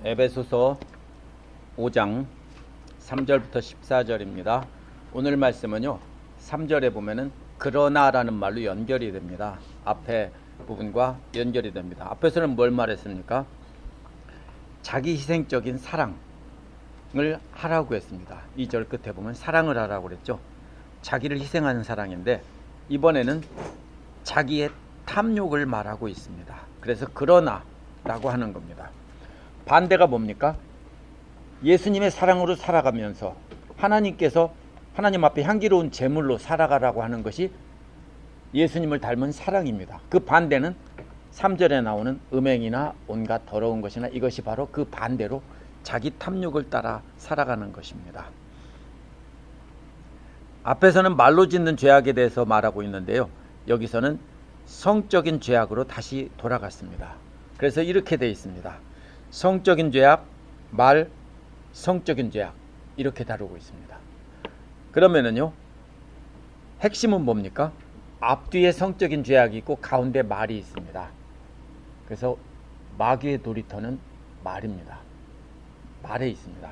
에베소서 5장 3절부터 14절입니다. 오늘 말씀은요, 3절에 보면은 그러나라는 말로 연결이 됩니다. 앞에 부분과 연결이 됩니다. 앞에서는 뭘 말했습니까? 자기 희생적인 사랑을 하라고 했습니다. 2절 끝에 보면 사랑을 하라고 그랬죠. 자기를 희생하는 사랑인데 이번에는 자기의 탐욕을 말하고 있습니다. 그래서 그러나라고 하는 겁니다. 반대가 뭡니까? 예수님의 사랑으로 살아가면서 하나님께서 하나님 앞에 향기로운 제물로 살아가라고 하는 것이 예수님을 닮은 사랑입니다. 그 반대는 3절에 나오는 음행이나 온갖 더러운 것이나 이것이 바로 그 반대로 자기 탐욕을 따라 살아가는 것입니다. 앞에서는 말로 짓는 죄악에 대해서 말하고 있는데요. 여기서는 성적인 죄악으로 다시 돌아갔습니다. 그래서 이렇게 되어 있습니다. 성적인 죄악, 말, 성적인 죄악 이렇게 다루고 있습니다. 그러면은요, 핵심은 뭡니까? 앞뒤에 성적인 죄악이 있고 가운데 말이 있습니다. 그래서 마귀의 놀이터는 말입니다. 말에 있습니다.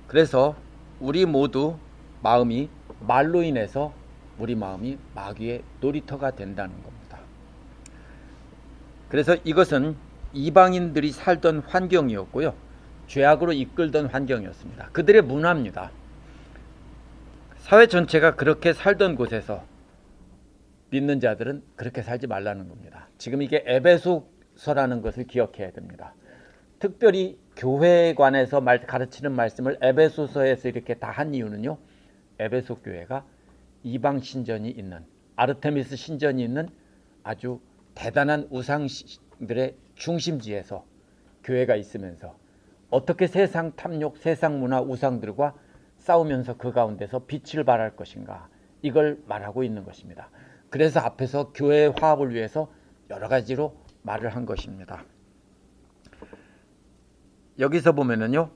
그래서 우리 모두 마음이 말로 인해서 우리 마음이 마귀의 놀이터가 된다는 겁니다. 그래서 이것은 이방인들이 살던 환경이었고요. 죄악으로 이끌던 환경이었습니다. 그들의 문화입니다. 사회 전체가 그렇게 살던 곳에서 믿는 자들은 그렇게 살지 말라는 겁니다. 지금 이게 에베소서라는 것을 기억해야 됩니다. 특별히 교회에 관해서 가르치는 말씀을 에베소서에서 이렇게 다 한 이유는요. 에베소 교회가 이방 신전이 있는, 아르테미스 신전이 있는 아주 대단한 우상들의 중심지에서 교회가 있으면서 어떻게 세상 탐욕, 세상 문화, 우상들과 싸우면서 그 가운데서 빛을 발할 것인가, 이걸 말하고 있는 것입니다. 그래서 앞에서 교회의 화합을 위해서 여러 가지로 말을 한 것입니다. 여기서 보면은요,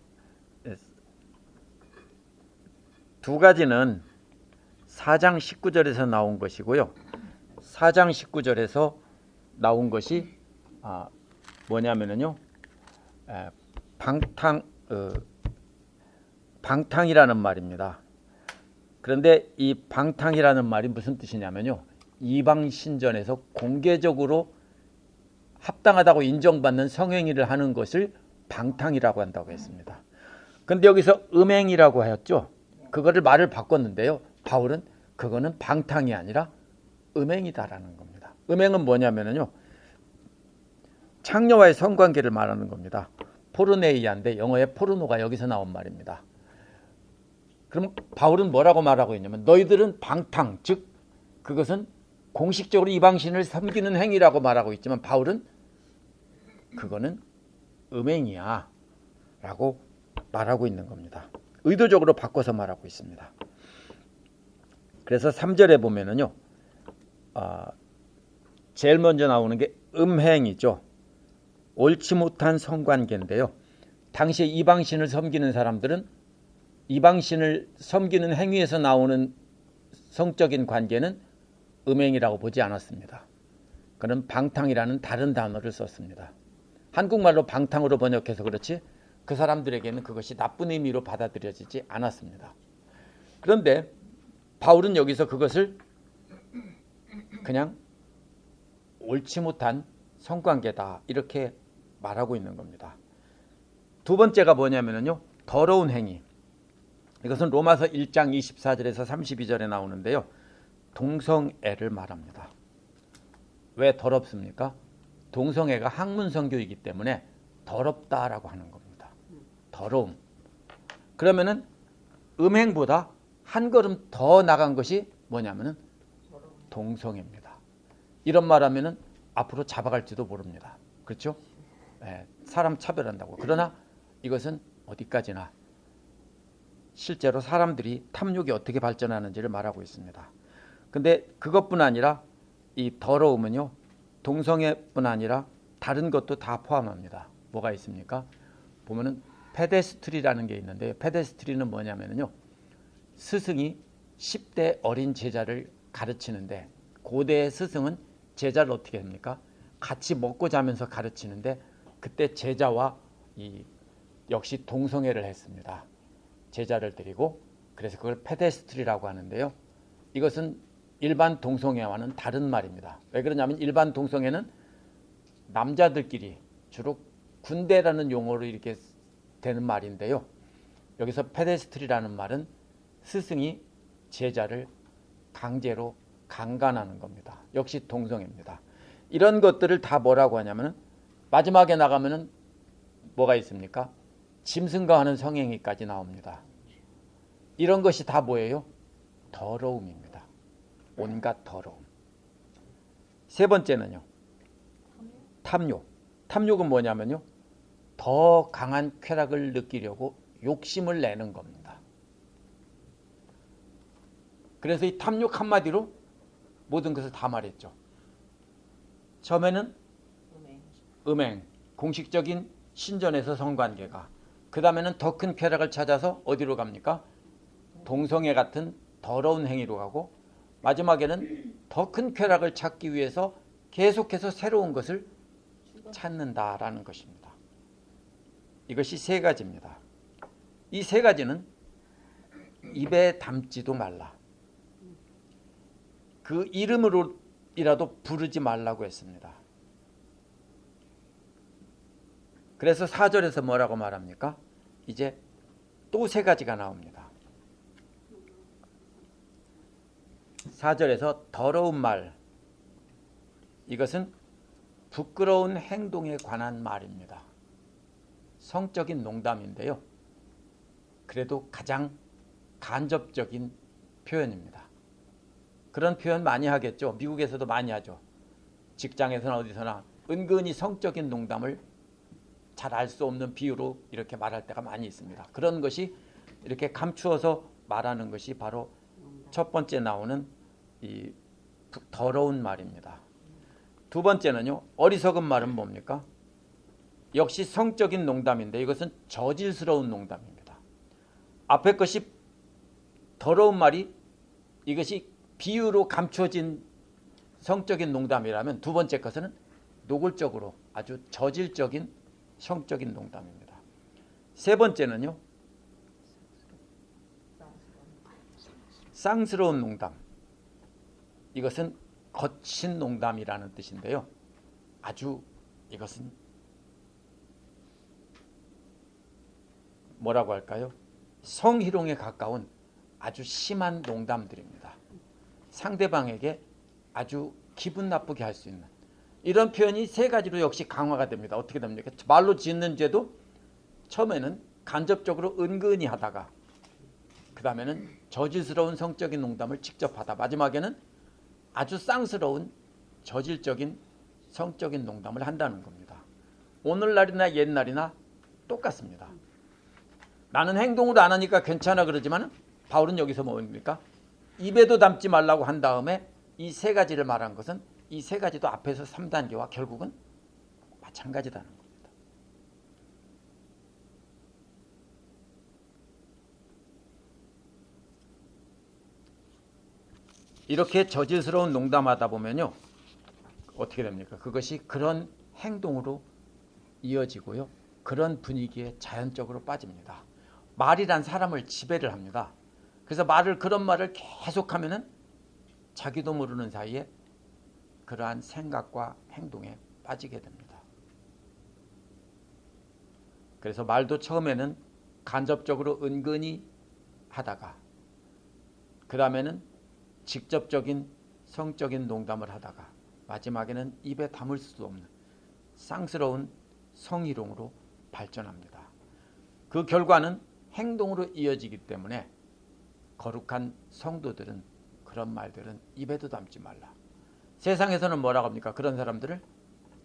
두 가지는 4장 19절에서 나온 것이고요. 4장 19절에서 나온 것이 뭐냐면은요, 방탕이라는 말입니다. 그런데 이 방탕이라는 말이 무슨 뜻이냐면요, 이방 신전에서 공개적으로 합당하다고 인정받는 성행위를 하는 것을 방탕이라고 한다고 했습니다. 그런데 여기서 음행이라고 하였죠. 그거를 말을 바꿨는데요. 바울은 그거는 방탕이 아니라 음행이다라는 겁니다. 음행은 뭐냐면요, 창녀와의 성관계를 말하는 겁니다. 포르네이아인데 영어의 포르노가 여기서 나온 말입니다. 그럼 바울은 뭐라고 말하고 있냐면, 너희들은 방탕, 즉 그것은 공식적으로 이방신을 섬기는 행위라고 말하고 있지만 바울은 그거는 음행이야 라고 말하고 있는 겁니다. 의도적으로 바꿔서 말하고 있습니다. 그래서 3절에 보면은요, 제일 먼저 나오는 게 음행이죠. 옳지 못한 성관계인데요. 당시에 이방신을 섬기는 사람들은 이방신을 섬기는 행위에서 나오는 성적인 관계는 음행이라고 보지 않았습니다. 그는 방탕이라는 다른 단어를 썼습니다. 한국말로 방탕으로 번역해서 그렇지 그 사람들에게는 그것이 나쁜 의미로 받아들여지지 않았습니다. 그런데 바울은 여기서 그것을 그냥 옳지 못한 성관계다 이렇게 말하고 있는 겁니다. 두 번째가 뭐냐면요, 더러운 행위. 이것은 로마서 1장 24절에서 32절에 나오는데요. 동성애를 말합니다. 왜 더럽습니까? 동성애가 학문성교이기 때문에 더럽다라고 하는 겁니다. 더러움. 그러면은 음행보다 한 걸음 더 나간 것이 뭐냐면은 동성애입니다. 이런 말하면은 앞으로 잡아갈지도 모릅니다. 그렇죠? 네, 사람 차별한다고. 그러나 이것은 어디까지나 실제로 사람들이 탐욕이 어떻게 발전하는지를 말하고 있습니다. 근데 그것뿐 아니라 이 더러움은요, 동성애뿐 아니라 다른 것도 다 포함합니다. 뭐가 있습니까? 보면은 페데스트리라는 게 있는데, 페데스트리는 뭐냐면요, 스승이 10대 어린 제자를 가르치는데, 고대의 스승은 제자를 어떻게 합니까? 같이 먹고 자면서 가르치는데, 그때 제자와 역시 동성애를 했습니다. 제자를 데리고. 그래서 그걸 페데스트리라고 하는데요. 이것은 일반 동성애와는 다른 말입니다. 왜 그러냐면 일반 동성애는 남자들끼리 주로 군대라는 용어로 이렇게 되는 말인데요. 여기서 페데스트리라는 말은 스승이 제자를 강제로 강간하는 겁니다. 역시 동성애입니다. 이런 것들을 다 뭐라고 하냐면 마지막에 나가면은 뭐가 있습니까? 짐승과 하는 성행위까지 나옵니다. 이런 것이 다 뭐예요? 더러움입니다. 온갖 더러움. 세 번째는요. 탐욕. 탐욕은 뭐냐면요. 더 강한 쾌락을 느끼려고 욕심을 내는 겁니다. 그래서 이 탐욕 한마디로 모든 것을 다 말했죠. 처음에는 음행, 공식적인 신전에서 성관계가, 그 다음에는 더 큰 쾌락을 찾아서 어디로 갑니까? 동성애 같은 더러운 행위로 가고, 마지막에는 더 큰 쾌락을 찾기 위해서 계속해서 새로운 것을 찾는다라는 것입니다. 이것이 세 가지입니다. 이 세 가지는 입에 담지도 말라. 그 이름으로이라도 부르지 말라고 했습니다. 그래서 4절에서 뭐라고 말합니까? 이제 또 세 가지가 나옵니다. 4절에서 더러운 말, 이것은 부끄러운 행동에 관한 말입니다. 성적인 농담인데요. 그래도 가장 간접적인 표현입니다. 그런 표현 많이 하겠죠. 미국에서도 많이 하죠. 직장에서나 어디서나 은근히 성적인 농담을 잘 알 수 없는 비유로 이렇게 말할 때가 많이 있습니다. 그런 것이 이렇게 감추어서 말하는 것이 바로 첫 번째 나오는 이 더러운 말입니다. 두 번째는요. 어리석은 말은 뭡니까? 역시 성적인 농담인데 이것은 저질스러운 농담입니다. 앞에 것이 더러운 말이 이것이 비유로 감춰진 성적인 농담이라면 두 번째 것은 노골적으로 아주 저질적인 성적인 농담입니다. 세 번째는요. 쌍스러운 농담. 이것은 거친 농담이라는 뜻인데요. 아주 이것은 뭐라고 할까요? 성희롱에 가까운 아주 심한 농담들입니다. 상대방에게 아주 기분 나쁘게 할 수 있는 이런 표현이 세 가지로 역시 강화가 됩니다. 어떻게 됩니까? 말로 짓는 죄도 처음에는 간접적으로 은근히 하다가 그 다음에는 저질스러운 성적인 농담을 직접 하다 마지막에는 아주 쌍스러운 저질적인 성적인 농담을 한다는 겁니다. 오늘날이나 옛날이나 똑같습니다. 나는 행동으로 안 하니까 괜찮아 그러지만 바울은 여기서 뭡니까? 입에도 담지 말라고 한 다음에 이 세 가지를 말한 것은 이 세 가지도 앞에서 3단계와 결국은 마찬가지다는 겁니다. 이렇게 저질스러운 농담하다 보면요. 어떻게 됩니까? 그것이 그런 행동으로 이어지고요. 그런 분위기에 자연적으로 빠집니다. 말이란 사람을 지배를 합니다. 그래서 그런 말을 계속하면은 자기도 모르는 사이에 그러한 생각과 행동에 빠지게 됩니다. 그래서 말도 처음에는 간접적으로 은근히 하다가 그 다음에는 직접적인 성적인 농담을 하다가 마지막에는 입에 담을 수 없는 쌍스러운 성희롱으로 발전합니다. 그 결과는 행동으로 이어지기 때문에 거룩한 성도들은 그런 말들은 입에도 담지 말라. 세상에서는 뭐라고 합니까? 그런 사람들을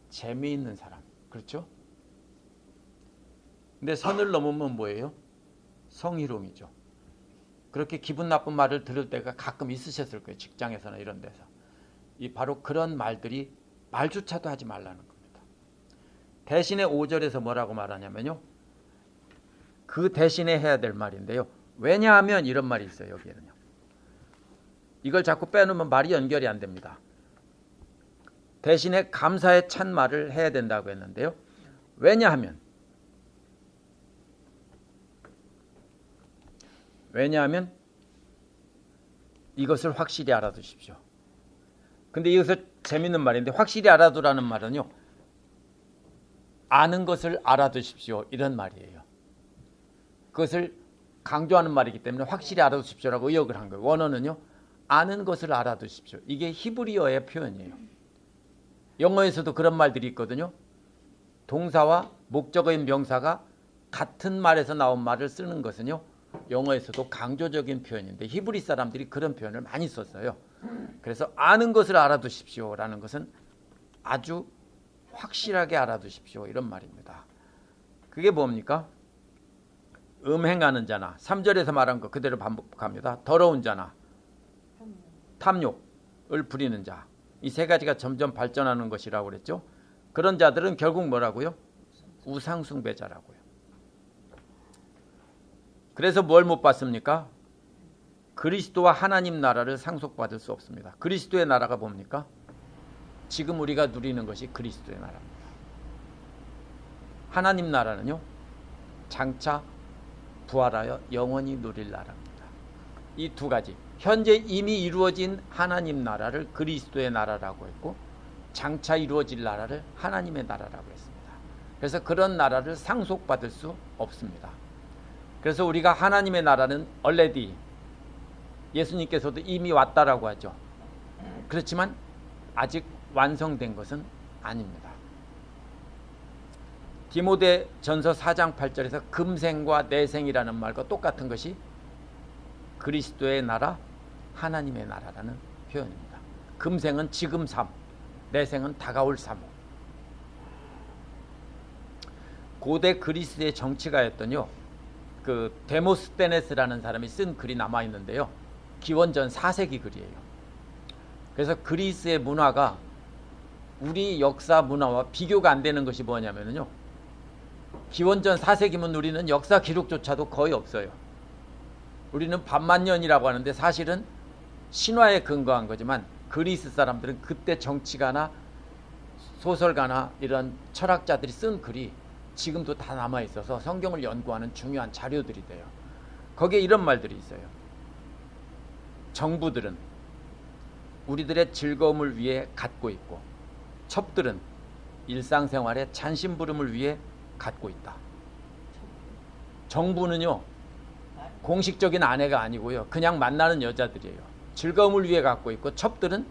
재미있는 사람. 그렇죠? 근데 선을 넘으면 뭐예요? 성희롱이죠. 그렇게 기분 나쁜 말을 들을 때가 가끔 있으셨을 거예요. 직장에서나 이런 데서. 바로 그런 말들이 말조차도 하지 말라는 겁니다. 대신에 5절에서 뭐라고 말하냐면요. 그 대신에 해야 될 말인데요. 왜냐하면 이런 말이 있어요. 여기에는요. 이걸 자꾸 빼놓으면 말이 연결이 안 됩니다. 대신에 감사에 찬 말을 해야 된다고 했는데요. 왜냐하면 왜냐하면 이것을 확실히 알아두십시오. 근데 여기서 재밌는 말인데, 확실히 알아두라는 말은요, 아는 것을 알아두십시오, 이런 말이에요. 그것을 강조하는 말이기 때문에 확실히 알아두십시오라고 의역을 한 거예요. 원어는요, 아는 것을 알아두십시오. 이게 히브리어의 표현이에요. 영어에서도 그런 말들이 있거든요. 동사와 목적어인 명사가 같은 말에서 나온 말을 쓰는 것은요, 영어에서도 강조적인 표현인데 히브리 사람들이 그런 표현을 많이 썼어요. 그래서 아는 것을 알아두십시오라는 것은 아주 확실하게 알아두십시오, 이런 말입니다. 그게 뭡니까? 음행하는 자나, 3절에서 말한 거 그대로 반복합니다. 더러운 자나, 탐욕을 부리는 자, 이 세 가지가 점점 발전하는 것이라고 그랬죠. 그런 자들은 결국 뭐라고요? 우상숭배자라고요. 그래서 뭘 못 받습니까? 그리스도와 하나님 나라를 상속받을 수 없습니다. 그리스도의 나라가 뭡니까? 지금 우리가 누리는 것이 그리스도의 나라입니다. 하나님 나라는요, 장차 부활하여 영원히 누릴 나라입니다. 이 두 가지, 현재 이미 이루어진 하나님 나라를 그리스도의 나라라고 했고, 장차 이루어질 나라를 하나님의 나라라고 했습니다. 그래서 그런 나라를 상속받을 수 없습니다. 그래서 우리가 하나님의 나라는 already, 예수님께서도 이미 왔다라고 하죠. 그렇지만 아직 완성된 것은 아닙니다. 디모데전서 4장 8절에서 금생과 내생이라는 말과 똑같은 것이 그리스도의 나라, 하나님의 나라라는 표현입니다. 금생은 지금 삶, 내생은 다가올 삶. 고대 그리스의 정치가였던요, 그 데모스테네스라는 사람이 쓴 글이 남아 있는데요, 기원전 4세기 글이에요. 그래서 그리스의 문화가 우리 역사 문화와 비교가 안 되는 것이 뭐냐면요, 기원전 4세기면 우리는 역사 기록조차도 거의 없어요. 우리는 반만년이라고 하는데 사실은 신화에 근거한 거지만, 그리스 사람들은 그때 정치가나 소설가나 이런 철학자들이 쓴 글이 지금도 다 남아 있어서 성경을 연구하는 중요한 자료들이 돼요. 거기에 이런 말들이 있어요. 정부들은 우리들의 즐거움을 위해 갖고 있고, 첩들은 일상생활의 잔심부름을 위해 갖고 있다. 정부는요, 공식적인 아내가 아니고요, 그냥 만나는 여자들이에요. 즐거움을 위해 갖고 있고, 첩들은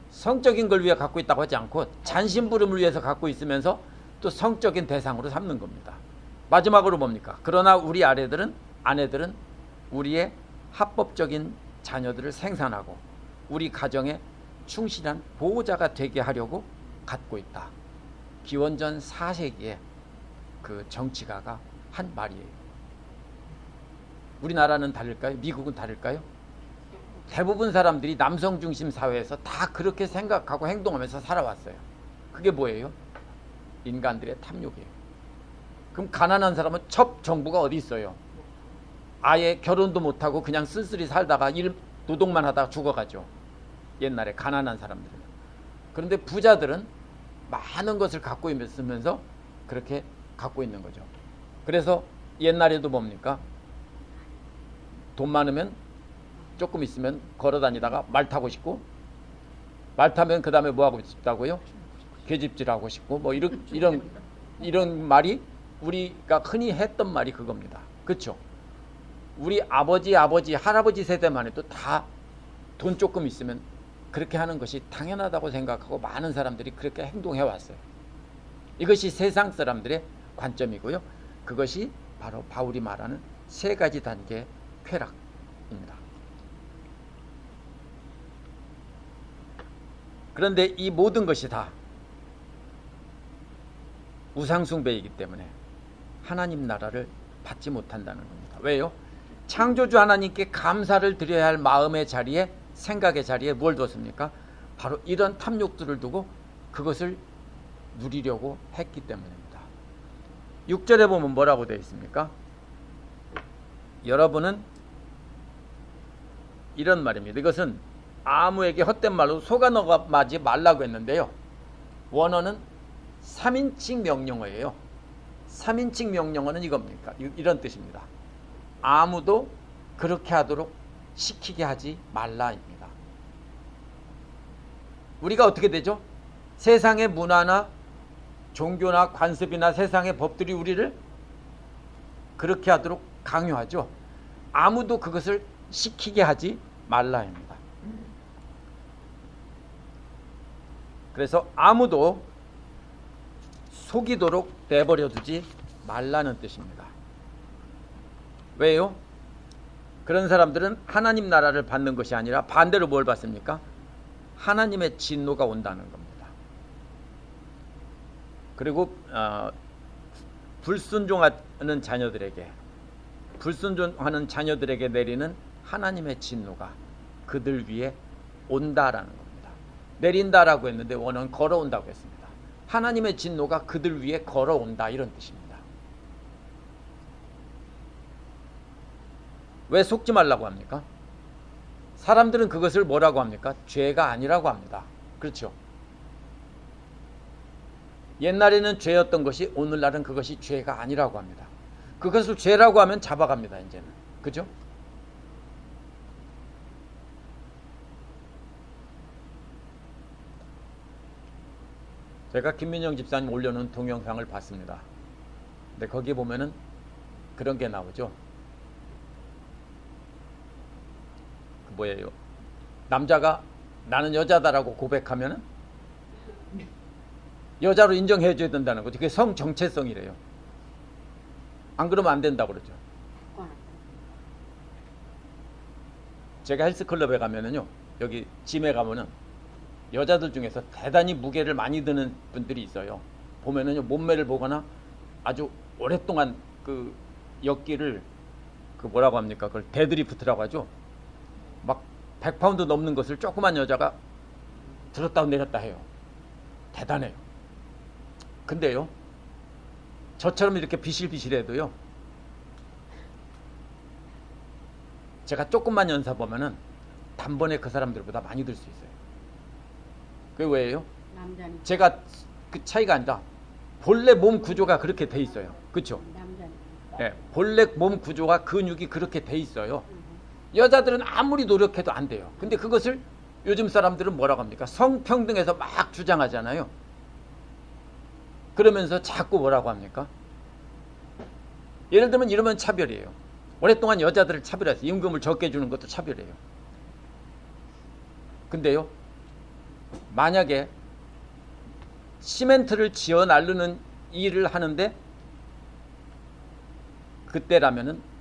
성적인 걸 위해 갖고 있다고 하지 않고 잔심부름을 위해서 갖고 있으면서 또 성적인 대상으로 삼는 겁니다. 마지막으로 뭡니까? 그러나 우리 아내들은 우리의 합법적인 자녀들을 생산하고 우리 가정에 충실한 보호자가 되게 하려고 갖고 있다. 기원전 4세기에 그 정치가가 한 말이에요. 우리나라는 다를까요? 미국은 다를까요? 대부분 사람들이 남성 중심 사회에서 다 그렇게 생각하고 행동하면서 살아왔어요. 그게 뭐예요? 인간들의 탐욕이에요. 그럼 가난한 사람은 첩 정부가 어디 있어요? 아예 결혼도 못하고 그냥 쓸쓸히 살다가 노동만 하다가 죽어가죠. 옛날에 가난한 사람들은. 그런데 부자들은 많은 것을 갖고 있으면서 그렇게 갖고 있는 거죠. 그래서 옛날에도 뭡니까? 돈 많으면 조금 있으면 걸어 다니다가 말 타고 싶고, 말 타면 그 다음에 뭐 하고 싶다고요? 계집질하고 싶고, 뭐 이런 말이 우리가 흔히 했던 말이 그겁니다. 그렇죠? 우리 아버지, 할아버지 세대만 해도 다 돈 조금 있으면 그렇게 하는 것이 당연하다고 생각하고 많은 사람들이 그렇게 행동해 왔어요. 이것이 세상 사람들의 관점이고요. 그것이 바로 바울이 말하는 세 가지 단계의 쾌락입니다. 그런데 이 모든 것이 다 우상숭배이기 때문에 하나님 나라를 받지 못한다는 겁니다. 왜요? 창조주 하나님께 감사를 드려야 할 마음의 자리에, 생각의 자리에 뭘 뒀습니까? 바로 이런 탐욕들을 두고 그것을 누리려고 했기 때문입니다. 6절에 보면 뭐라고 되어 있습니까? 여러분은 이런 말입니다. 이것은 아무에게 헛된 말로 속아넘어가지 말라고 했는데요, 원어는 3인칭 명령어예요. 3인칭 명령어는 이겁니까? 이런 뜻입니다. 아무도 그렇게 하도록 시키게 하지 말라입니다. 우리가 어떻게 되죠? 세상의 문화나 종교나 관습이나 세상의 법들이 우리를 그렇게 하도록 강요하죠. 아무도 그것을 시키게 하지 말라입니다. 그래서 아무도 속이도록 내버려 두지 말라는 뜻입니다. 왜요? 그런 사람들은 하나님 나라를 받는 것이 아니라 반대로 뭘 받습니까? 하나님의 진노가 온다는 겁니다. 그리고 불순종하는 자녀들에게 내리는 하나님의 진노가 그들 위에 온다라는 겁니다. 내린다라고 했는데 원어는 걸어온다고 했습니다. 하나님의 진노가 그들 위에 걸어온다, 이런 뜻입니다. 왜 속지 말라고 합니까? 사람들은 그것을 뭐라고 합니까? 죄가 아니라고 합니다. 그렇죠? 옛날에는 죄였던 것이 오늘날은 그것이 죄가 아니라고 합니다. 그것을 죄라고 하면 잡아갑니다, 이제는. 그죠? 제가 김민영 집사님 올려놓은 동영상을 봤습니다. 근데 거기 보면은 그런 게 나오죠. 뭐예요? 남자가 나는 여자다라고 고백하면은 여자로 인정해줘야 된다는 거죠. 그게 성 정체성이래요. 안 그러면 안 된다고 그러죠. 제가 헬스클럽에 가면은요, 여기 짐에 가면은 여자들 중에서 대단히 무게를 많이 드는 분들이 있어요. 보면은요, 몸매를 보거나 아주 오랫동안 그 역기를 그 뭐라고 합니까? 그걸 데드리프트라고 하죠. 막 100파운드 넘는 것을 조그만 여자가 들었다 내렸다 해요. 대단해요. 근데요, 저처럼 이렇게 비실비실해도요, 제가 조금만 연사 보면은 단번에 그 사람들보다 많이 들 수 있어요. 그게 왜예요? 남자니까. 제가 그 차이가 아니라 본래 몸 구조가 그렇게 돼 있어요. 그렇죠? 네, 본래 몸 구조가 근육이 그렇게 돼 있어요. 여자들은 아무리 노력해도 안 돼요. 근데 그것을 요즘 사람들은 뭐라고 합니까? 성평등에서 막 주장하잖아요. 그러면서 자꾸 뭐라고 합니까? 예를 들면 이러면 차별이에요. 오랫동안 여자들을 차별해서 임금을 적게 주는 것도 차별이에요. 근데요, 만약에 시멘트를 지어 나르는 일을 하는데 그때라면은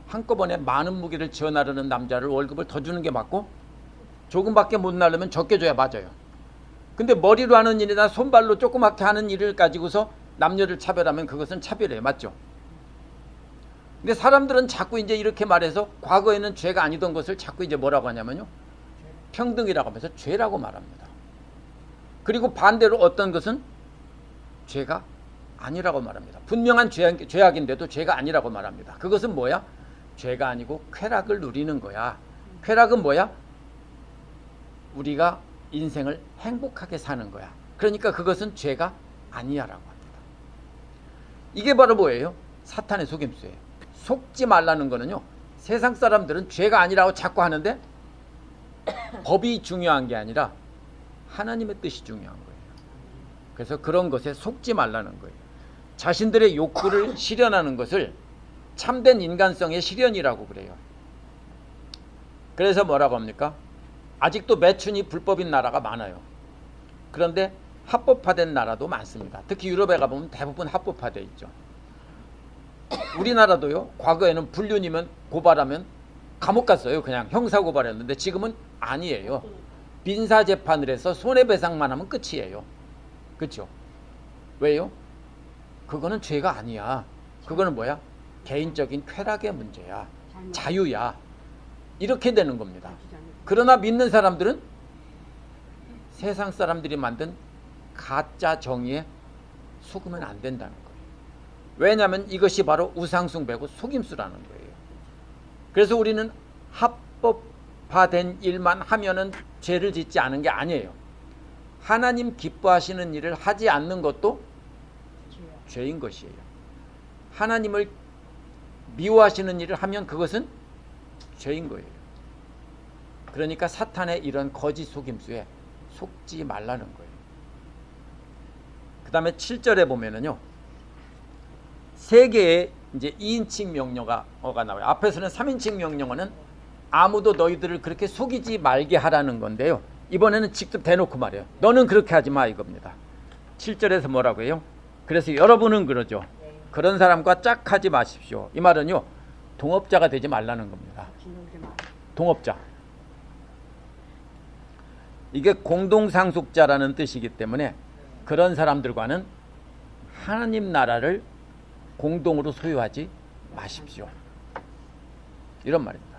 한꺼번에 많은 무게를 지어 나르는 남자를 월급을 더 주는 게 맞고, 조금밖에 못 나르면 적게 줘야 맞아요. 근데 머리로 하는 일이나 손발로 조그맣게 하는 일을 가지고서 남녀를 차별하면 그것은 차별이에요. 맞죠? 근데 사람들은 자꾸 이제 이렇게 말해서 과거에는 죄가 아니던 것을 자꾸 이제 뭐라고 하냐면요, 평등이라고 하면서 죄라고 말합니다. 그리고 반대로 어떤 것은 죄가 아니라고 말합니다. 분명한 죄악인데도 죄가 아니라고 말합니다. 그것은 뭐야? 죄가 아니고 쾌락을 누리는 거야. 쾌락은 뭐야? 우리가 인생을 행복하게 사는 거야. 그러니까 그것은 죄가 아니야라고 합니다. 이게 바로 뭐예요? 사탄의 속임수예요. 속지 말라는 거는요, 세상 사람들은 죄가 아니라고 자꾸 하는데 법이 중요한 게 아니라 하나님의 뜻이 중요한 거예요. 그래서 그런 것에 속지 말라는 거예요. 자신들의 욕구를 실현하는 것을 참된 인간성의 실현이라고 그래요. 그래서 뭐라고 합니까? 아직도 매춘이 불법인 나라가 많아요. 그런데 합법화된 나라도 많습니다. 특히 유럽에 가보면 대부분 합법화되어 있죠. 우리나라도요, 과거에는 불륜이면 고발하면 감옥 갔어요. 그냥 형사고발했는데 지금은 아니에요. 민사재판을 해서 손해배상만 하면 끝이에요. 그렇죠? 왜요? 그거는 죄가 아니야. 그거는 뭐야? 개인적인 쾌락의 문제야. 자유야. 이렇게 되는 겁니다. 그러나 믿는 사람들은 세상 사람들이 만든 가짜 정의에 속으면 안 된다는 거예요. 왜냐하면 이것이 바로 우상숭배고 속임수라는 거예요. 그래서 우리는 합법화된 일만 하면은 죄를 짓지 않은 게 아니에요. 하나님 기뻐하시는 일을 하지 않는 것도 죄인 것이에요. 하나님을 미워하시는 일을 하면 그것은 죄인 거예요. 그러니까 사탄의 이런 거짓 속임수에 속지 말라는 거예요. 그 다음에 7절에 보면은요, 세 개의 이제 2인칭 명령어가 나와요. 앞에서는 3인칭 명령어는 아무도 너희들을 그렇게 속이지 말게 하라는 건데요. 이번에는 직접 대놓고 말해요. 너는 그렇게 하지 마, 이겁니다. 7절에서 뭐라고 해요? 그래서 여러분은 그러죠. 그런 사람과 짝하지 마십시오. 이 말은요, 동업자가 되지 말라는 겁니다. 동업자. 이게 공동상속자라는 뜻이기 때문에 그런 사람들과는 하나님 나라를 공동으로 소유하지 마십시오. 이런 말입니다.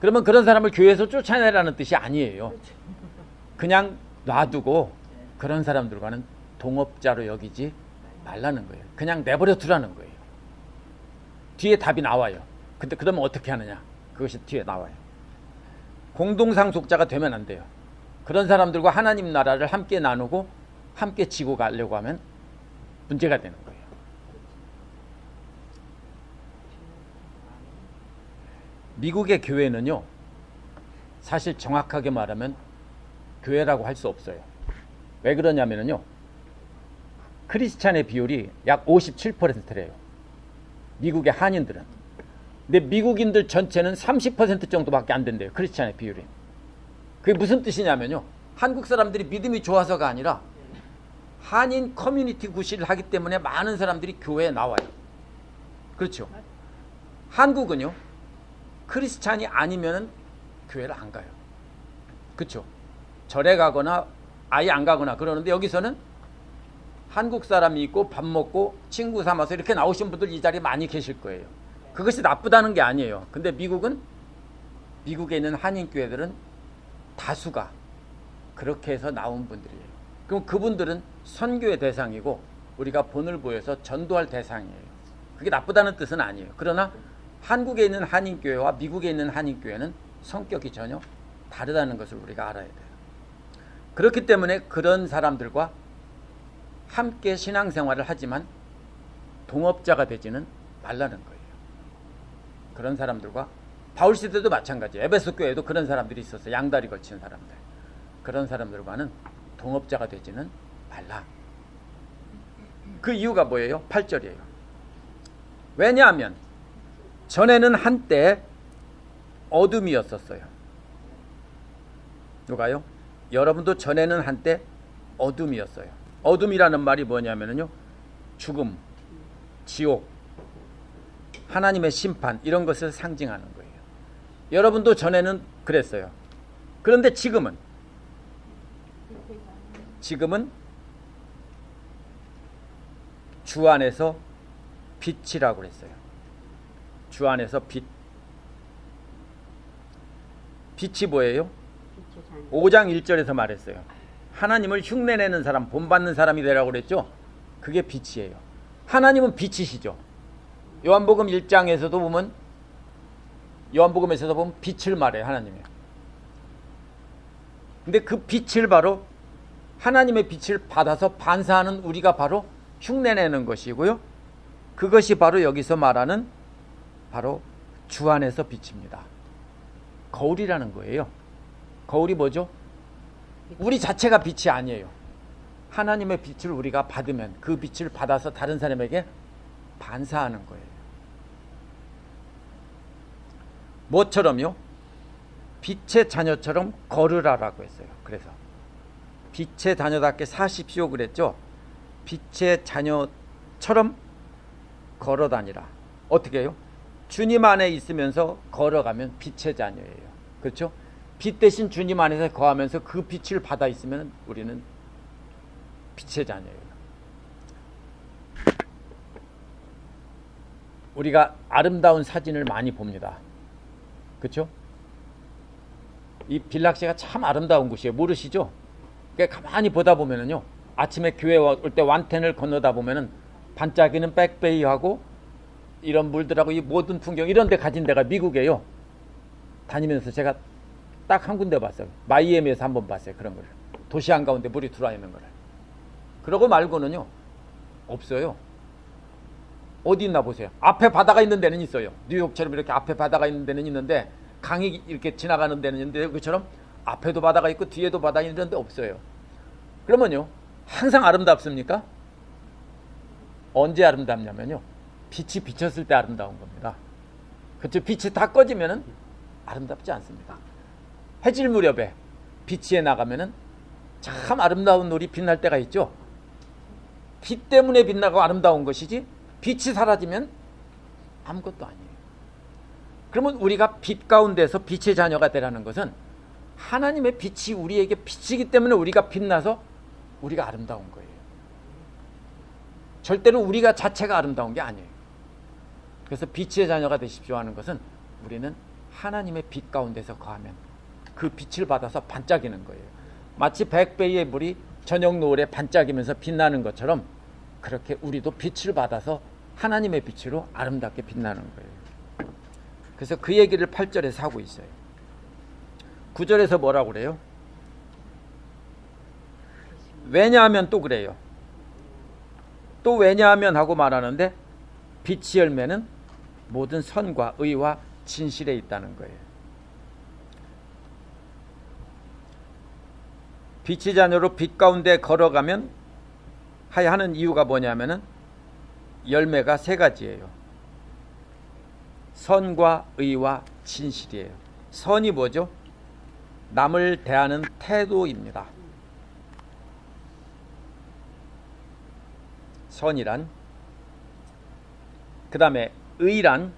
그러면 그런 사람을 교회에서 쫓아내라는 뜻이 아니에요. 그냥 놔두고 그런 사람들과는 동업자로 여기지 말라는 거예요. 그냥 내버려 두라는 거예요. 뒤에 답이 나와요. 근데 그러면 어떻게 하느냐? 그것이 뒤에 나와요. 공동상속자가 되면 안 돼요. 그런 사람들과 하나님 나라를 함께 나누고 함께 지고 가려고 하면 문제가 되는 거예요. 미국의 교회는요, 사실 정확하게 말하면 교회라고 할 수 없어요. 왜 그러냐면요, 크리스찬의 비율이 약 57%래요. 미국의 한인들은. 근데 미국인들 전체는 30% 정도밖에 안 된대요. 크리스찬의 비율이. 그게 무슨 뜻이냐면요, 한국 사람들이 믿음이 좋아서가 아니라 한인 커뮤니티 구실을 하기 때문에 많은 사람들이 교회에 나와요. 그렇죠. 한국은요, 크리스찬이 아니면은 교회를 안 가요. 그렇죠. 절에 가거나 아예 안 가거나 그러는데, 여기서는 한국 사람이 있고 밥 먹고 친구 삼아서 이렇게 나오신 분들 이 자리에 많이 계실 거예요. 그것이 나쁘다는 게 아니에요. 근데 미국은, 미국에 있는 한인 교회들은 다수가 그렇게 해서 나온 분들이에요. 그럼 그분들은 선교의 대상이고 우리가 본을 보여서 전도할 대상이에요. 그게 나쁘다는 뜻은 아니에요. 그러나 한국에 있는 한인교회와 미국에 있는 한인교회는 성격이 전혀 다르다는 것을 우리가 알아야 돼요. 그렇기 때문에 그런 사람들과 함께 신앙생활을 하지만 동업자가 되지는 말라는 거예요. 그런 사람들과, 바울 시대도 마찬가지예요. 에베소 교회에도 그런 사람들이 있었어요. 양다리 걸치는 사람들. 그런 사람들과는 동업자가 되지는 말라. 그 이유가 뭐예요? 8절이에요. 왜냐하면 전에는 한때 어둠이었었어요. 누가요? 여러분도 전에는 한때 어둠이었어요. 어둠이라는 말이 뭐냐면요, 죽음, 지옥, 하나님의 심판, 이런 것을 상징하는 거예요. 여러분도 전에는 그랬어요. 그런데 지금은 주 안에서 빛이라고 그랬어요. 주 안에서 빛. 빛이 뭐예요? 5장 1절에서 말했어요. 하나님을 흉내내는 사람, 본받는 사람이 되라고 그랬죠. 그게 빛이에요. 하나님은 빛이시죠. 요한복음 1장에서도 보면, 요한복음에서도 보면 빛을 말해요. 하나님이. 근데 그 빛을 바로, 하나님의 빛을 받아서 반사하는 우리가 바로 흉내내는 것이고요. 그것이 바로 여기서 말하는 바로 주 안에서 빛입니다. 거울이라는 거예요. 거울이 뭐죠? 우리 자체가 빛이 아니에요. 하나님의 빛을 우리가 받으면 그 빛을 받아서 다른 사람에게 반사하는 거예요. 뭐처럼요? 빛의 자녀처럼 걸으라라고 했어요. 그래서 빛의 자녀답게 사십시오 그랬죠. 빛의 자녀처럼 걸어다니라. 어떻게 해요? 주님 안에 있으면서 걸어가면 빛의 자녀예요. 그렇죠? 빛 대신 주님 안에서 거하면서 그 빛을 받아 있으면 우리는 빛의 자녀예요. 우리가 아름다운 사진을 많이 봅니다. 그렇죠? 이 빌락시가 참 아름다운 곳이에요. 모르시죠? 그러니까 가만히 보다 보면은요, 아침에 교회 올 때 완텐을 건너다 보면은 반짝이는 백베이하고 이런 물들하고 이 모든 풍경, 이런 데 가진 데가 미국이에요. 다니면서 제가 딱 한 군데 봤어요. 마이애미에서 한번 봤어요. 그런 거를. 도시 한가운데 물이 들어와 있는 거를. 그러고 말고는요, 없어요. 어디 있나 보세요. 앞에 바다가 있는 데는 있어요. 뉴욕처럼 이렇게 앞에 바다가 있는 데는 있는데 강이 이렇게 지나가는 데는 있는데 그처럼 앞에도 바다가 있고 뒤에도 바다가 있는데 없어요. 그러면요, 항상 아름답습니까? 언제 아름답냐면요, 빛이 비쳤을 때 아름다운 겁니다. 그렇죠? 빛이 다 꺼지면은 아름답지 않습니다. 해질 무렵에 빛이 나가면은 참 아름다운 놀이 빛날 때가 있죠. 빛 때문에 빛나고 아름다운 것이지 빛이 사라지면 아무것도 아니에요. 그러면 우리가 빛 가운데서 빛의 자녀가 되라는 것은 하나님의 빛이 우리에게 비치기 때문에 우리가 빛나서 우리가 아름다운 거예요. 절대로 우리가 자체가 아름다운 게 아니에요. 그래서 빛의 자녀가 되십시오 하는 것은 우리는 하나님의 빛 가운데서 거하면 그 빛을 받아서 반짝이는 거예요. 마치 백배의 물이 저녁 노을에 반짝이면서 빛나는 것처럼 그렇게 우리도 빛을 받아서 하나님의 빛으로 아름답게 빛나는 거예요. 그래서 그 얘기를 8절에서 하고 있어요. 9절에서 뭐라고 그래요? 왜냐하면 또 그래요. 또 왜냐하면 하고 말하는데 빛의 열매는 모든 선과 의와 진실에 있다는 거예요. 빛의 자녀로 빛 가운데 걸어가면 하는 이유가 뭐냐면은 열매가 세 가지예요. 선과 의와 진실이에요. 선이 뭐죠? 남을 대하는 태도입니다. 선이란, 그 다음에 의란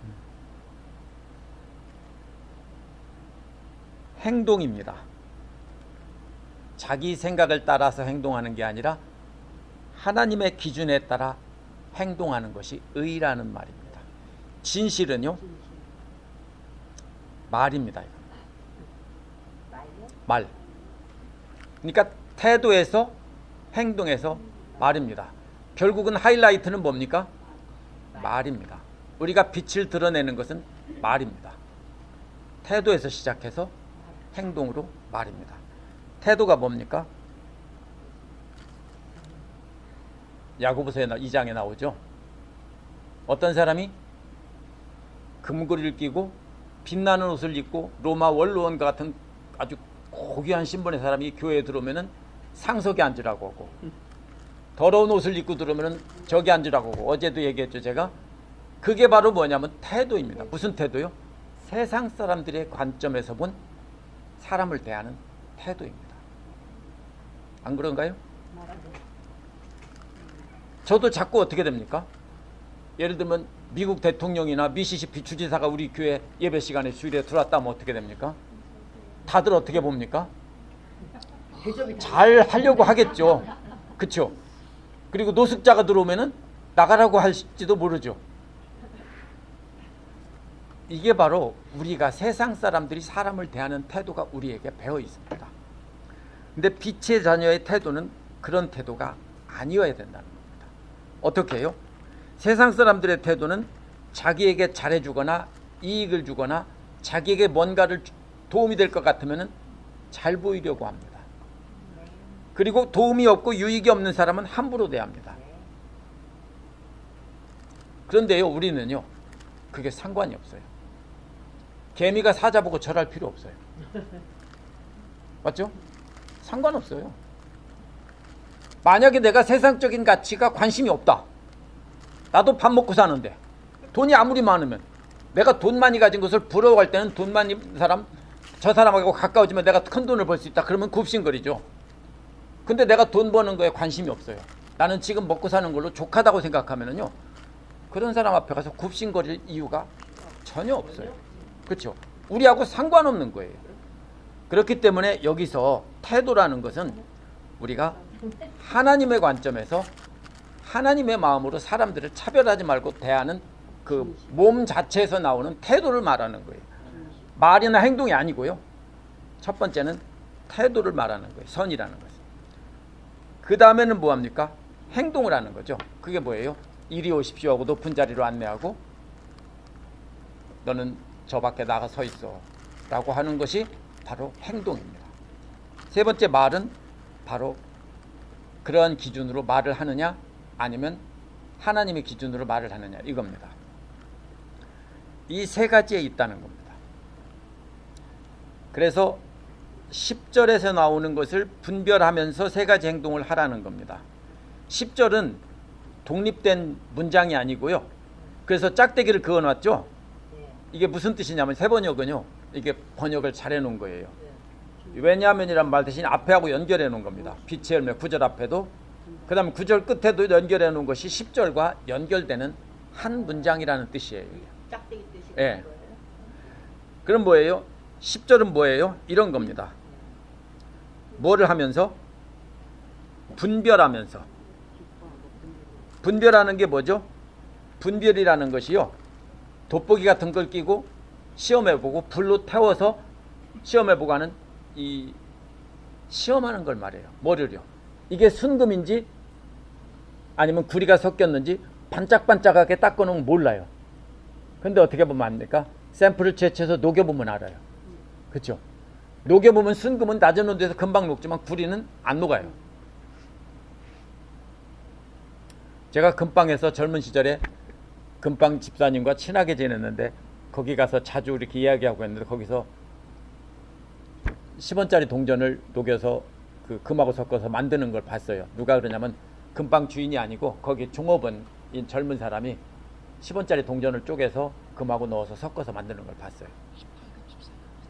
행동입니다. 자기 생각을 따라서 행동하는 게 아니라 하나님의 기준에 따라 행동하는 것이 의라는 말입니다. 진실은요, 말입니다. 말. 그러니까 태도에서 행동에서 말입니다. 결국은 하이라이트는 뭡니까? 말입니다. 우리가 빛을 드러내는 것은 말입니다. 태도에서 시작해서 행동으로 말입니다. 태도가 뭡니까? 야고보서 2장에 나오죠. 어떤 사람이 금고리를 끼고 빛나는 옷을 입고 로마 원로원과 같은 아주 고귀한 신분의 사람이 교회에 들어오면은 상석에 앉으라고 하고, 더러운 옷을 입고 들어오면은 저기 앉으라고 하고, 어제도 얘기했죠 제가. 그게 바로 뭐냐면 태도입니다. 무슨 태도요? 세상 사람들의 관점에서 본 사람을 대하는 태도입니다. 안 그런가요? 저도 자꾸 어떻게 됩니까? 예를 들면 미국 대통령이나 미시시피 주지사가 우리 교회 예배 시간에 주일에 들어왔다면 어떻게 됩니까? 다들 어떻게 봅니까? 잘 하려고 하겠죠. 그렇죠? 그리고 노숙자가 들어오면은 나가라고 할지도 모르죠. 이게 바로 우리가 세상 사람들이 사람을 대하는 태도가 우리에게 배어 있습니다. 근데 빛의 자녀의 태도는 그런 태도가 아니어야 된다는 겁니다. 어떻게 해요? 세상 사람들의 태도는 자기에게 잘해주거나 이익을 주거나 자기에게 뭔가를 도움이 될 것 같으면 잘 보이려고 합니다. 그리고 도움이 없고 유익이 없는 사람은 함부로 대합니다. 그런데요, 우리는요, 그게 상관이 없어요. 개미가 사자 보고 절할 필요 없어요. 맞죠? 상관없어요. 만약에 내가 세상적인 가치가 관심이 없다. 나도 밥 먹고 사는데 돈이 아무리 많으면 내가 돈 많이 가진 것을 부러워할 때는 돈 많은 사람, 저 사람하고 가까워지면 내가 큰 돈을 벌 수 있다. 그러면 굽신거리죠. 근데 내가 돈 버는 거에 관심이 없어요. 나는 지금 먹고 사는 걸로 족하다고 생각하면은요, 그런 사람 앞에 가서 굽신거릴 이유가 전혀 없어요. 그렇죠? 우리하고 상관없는 거예요. 그렇기 때문에 여기서 태도라는 것은 우리가 하나님의 관점에서 하나님의 마음으로 사람들을 차별하지 말고 대하는 그 몸 자체에서 나오는 태도를 말하는 거예요. 말이나 행동이 아니고요. 첫 번째는 태도를 말하는 거예요. 선이라는 것은. 그 다음에는 뭐합니까? 행동을 하는 거죠. 그게 뭐예요? 이리 오십시오 하고 높은 자리로 안내하고 너는 저 밖에 나가 서 있어 라고 하는 것이 바로 행동입니다. 세 번째 말은 바로 그러한 기준으로 말을 하느냐 아니면 하나님의 기준으로 말을 하느냐 이겁니다. 이 세 가지에 있다는 겁니다. 그래서 10절에서 나오는 것을 분별하면서 세 가지 행동을 하라는 겁니다. 10절은 독립된 문장이 아니고요. 그래서 짝대기를 그어놨죠. 이게 무슨 뜻이냐면 세 번역은요. 이게 번역을 잘 해놓은 거예요. 왜냐하면이란 말 대신 앞에하고 연결해 놓은 겁니다. 빛의 열매 9절 앞에도 그 다음에 9절 끝에도 연결해 놓은 것이 10절과 연결되는 한 문장이라는 뜻이에요. 짝대기 뜻이 예. 거예요? 그럼 뭐예요? 10절은 뭐예요? 이런 겁니다. 뭐를 하면서? 분별하면서. 분별하는 게 뭐죠? 분별이라는 것이요. 돋보기 같은 걸 끼고 시험해보고 불로 태워서 시험해보고 하는 이 시험하는 걸 말해요. 뭐를요? 이게 순금인지 아니면 구리가 섞였는지 반짝반짝하게 닦아놓으면 몰라요. 근데 어떻게 보면 압니까? 샘플을 채취해서 녹여보면 알아요. 그렇죠? 녹여보면 순금은 낮은 온도에서 금방 녹지만 구리는 안 녹아요. 제가 금방에서 젊은 시절에 금방 집사님과 친하게 지냈는데 거기 가서 자주 이렇게 이야기하고 했는데 거기서 10원짜리 동전을 녹여서 그 금하고 섞어서 만드는 걸 봤어요. 누가 그러냐면 금방 주인이 아니고 거기 종업원인 젊은 사람이 10원짜리 동전을 쪼개서 금하고 넣어서 섞어서 만드는 걸 봤어요.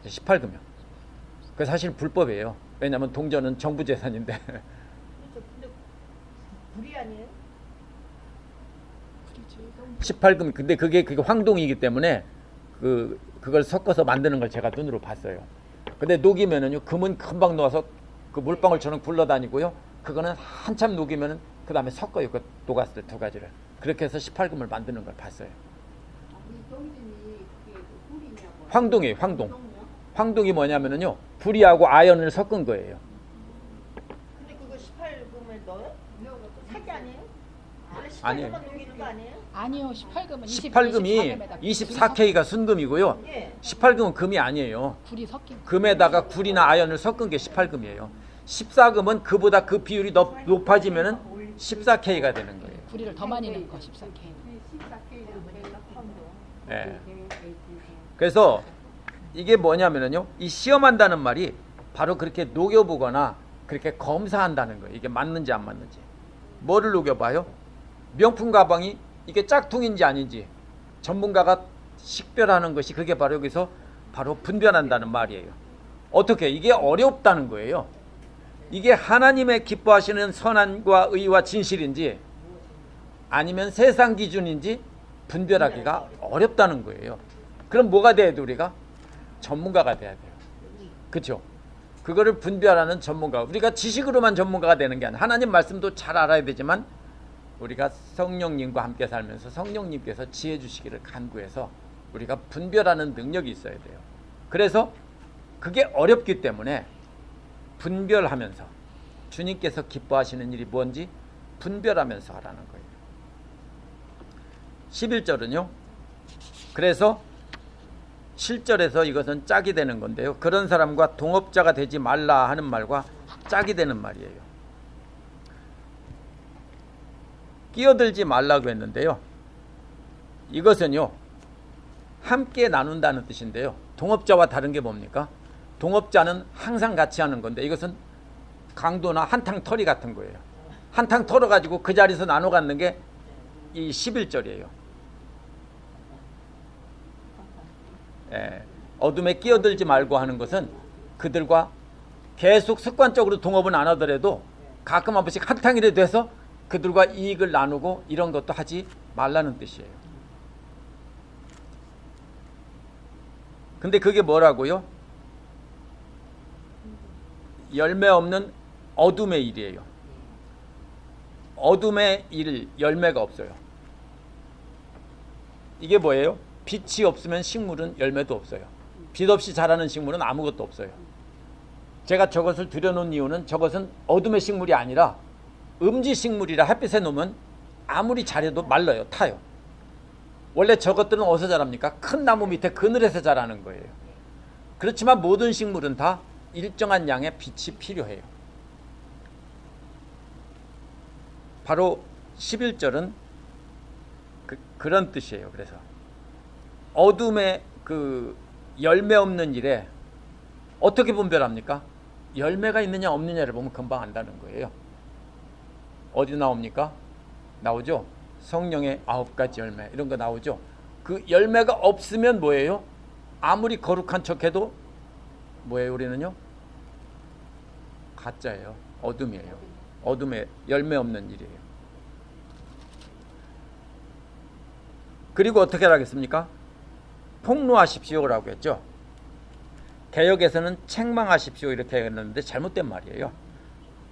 18금이요. 그 사실 불법이에요. 왜냐하면 동전은 정부 재산인데. 그렇죠. 근데 불이 아니에요? 18금. 근데 그게 황동이기 때문에 그걸 섞어서 만드는 걸 제가 눈으로 봤어요. 근데 녹이면은요, 금은 금방 녹아서 그 물방울처럼 굴러다니고요. 그거는 한참 녹이면은 그 다음에 섞어요. 그 녹았을 때 두 가지를. 그렇게 해서 18금을 만드는 걸 봤어요. 황동이에요, 황동. 황동이 뭐냐면은요, 불이하고 아연을 섞은 거예요. 근데 그거 18금을 넣어요? 사기 아니에요? 원래 아니에요. 18금만 녹이는 거 아니에요? 아니요, 18금은 18금이 24K가 순금이고요. 예. 18금은 금이 아니에요. 불이 섞인 금에다가 굴이나 아연을 섞은 게 18금이에요. 14금은 그보다 그 비율이 더 높아지면은 14K가 되는 거예요. 불이를 더 많이 넣은 거 14K. 예. 그래서 이게 뭐냐면은요, 이 시험한다는 말이 바로 그렇게 녹여보거나 그렇게 검사한다는 거예요. 이게 맞는지 안 맞는지. 뭐를 녹여봐요? 명품 가방이 이게 짝퉁인지 아닌지 전문가가 식별하는 것이 그게 바로 여기서 바로 분별한다는 말이에요. 어떻게? 이게 어렵다는 거예요. 이게 하나님의 기뻐하시는 선함과 의와 진실인지 아니면 세상 기준인지 분별하기가 어렵다는 거예요. 그럼 뭐가 돼야 돼? 우리가 전문가가 돼야 돼요. 그렇죠? 그거를 분별하는 전문가. 우리가 지식으로만 전문가가 되는 게 아니라 하나님 말씀도 잘 알아야 되지만 우리가 성령님과 함께 살면서 성령님께서 지혜 주시기를 간구해서 우리가 분별하는 능력이 있어야 돼요. 그래서 그게 어렵기 때문에 분별하면서 주님께서 기뻐하시는 일이 뭔지 분별하면서 하라는 거예요. 11절은요. 그래서 7절에서 이것은 짝이 되는 건데요. 그런 사람과 동업자가 되지 말라 하는 말과 짝이 되는 말이에요. 끼어들지 말라고 했는데요. 이것은요. 함께 나눈다는 뜻인데요. 동업자와 다른 게 뭡니까? 동업자는 항상 같이 하는 건데 이것은 강도나 한탕 털이 같은 거예요. 한탕 털어가지고 그 자리에서 나눠 갖는 게 이 11절이에요. 예, 어둠에 끼어들지 말고 하는 것은 그들과 계속 습관적으로 동업은 안 하더라도 가끔 한 번씩 한탕이라도 돼서 그들과 이익을 나누고 이런 것도 하지 말라는 뜻이에요. 근데 그게 뭐라고요? 열매 없는 어둠의 일이에요. 어둠의 일, 열매가 없어요. 이게 뭐예요? 빛이 없으면 식물은 열매도 없어요. 빛 없이 자라는 식물은 아무것도 없어요. 제가 저것을 들여놓은 이유는 저것은 어둠의 식물이 아니라 음지 식물이라 햇빛에 놓으면 아무리 잘해도 말라요. 타요. 원래 저것들은 어디서 자랍니까? 큰 나무 밑에 그늘에서 자라는 거예요. 그렇지만 모든 식물은 다 일정한 양의 빛이 필요해요. 바로 11절은 그런 뜻이에요. 그래서 어둠의 그 열매 없는 일에 어떻게 분별합니까? 열매가 있느냐 없느냐를 보면 금방 안다는 거예요. 어디 나옵니까? 나오죠. 성령의 9가지 열매 이런 거 나오죠. 그 열매가 없으면 뭐예요? 아무리 거룩한 척해도 뭐예요? 우리는요? 가짜예요. 어둠이에요. 어둠에 열매 없는 일이에요. 그리고 어떻게 하겠습니까? 폭로하십시오라고 했죠. 개역에서는 책망하십시오 이렇게 했는데 잘못된 말이에요.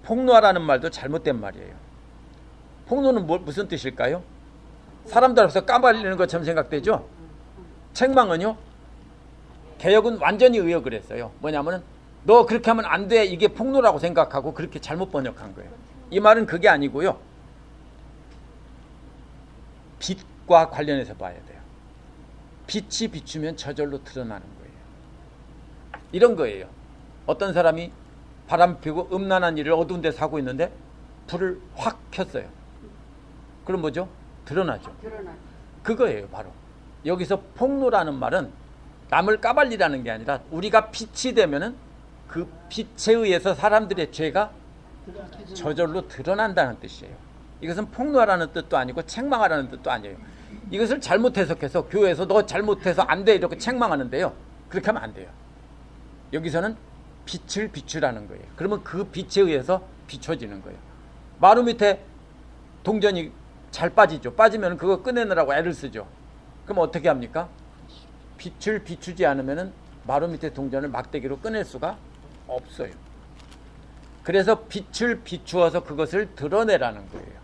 폭로하라는 말도 잘못된 말이에요. 폭로는 무슨 뜻일까요? 사람들 앞에서 까발리는 것처럼 생각되죠. 책망은요, 개역은 완전히 의역을 했어요. 뭐냐면은 너 그렇게 하면 안 돼, 이게 폭로라고 생각하고 그렇게 잘못 번역한 거예요. 이 말은 그게 아니고요, 빛과 관련해서 봐야 돼요. 빛이 비추면 저절로 드러나는 거예요. 이런 거예요. 어떤 사람이 바람 피고 음란한 일을 어두운 데서 하고 있는데 불을 확 켰어요. 그럼 뭐죠? 드러나죠. 그거예요. 바로 여기서 폭로라는 말은 남을 까발리라는 게 아니라 우리가 빛이 되면은 그 빛에 의해서 사람들의 죄가 저절로 드러난다는 뜻이에요. 이것은 폭로하라는 뜻도 아니고 책망하라는 뜻도 아니에요. 이것을 잘못 해석해서 교회에서 너 잘못해서 안 돼 이렇게 책망하는데요, 그렇게 하면 안 돼요. 여기서는 빛을 비추라는 거예요. 그러면 그 빛에 의해서 비춰지는 거예요. 마루 밑에 동전이 잘 빠지죠. 빠지면 그거 꺼내느라고 애를 쓰죠. 그럼 어떻게 합니까? 빛을 비추지 않으면 마루 밑에 동전을 막대기로 꺼낼 수가 없어요. 그래서 빛을 비추어서 그것을 드러내라는 거예요.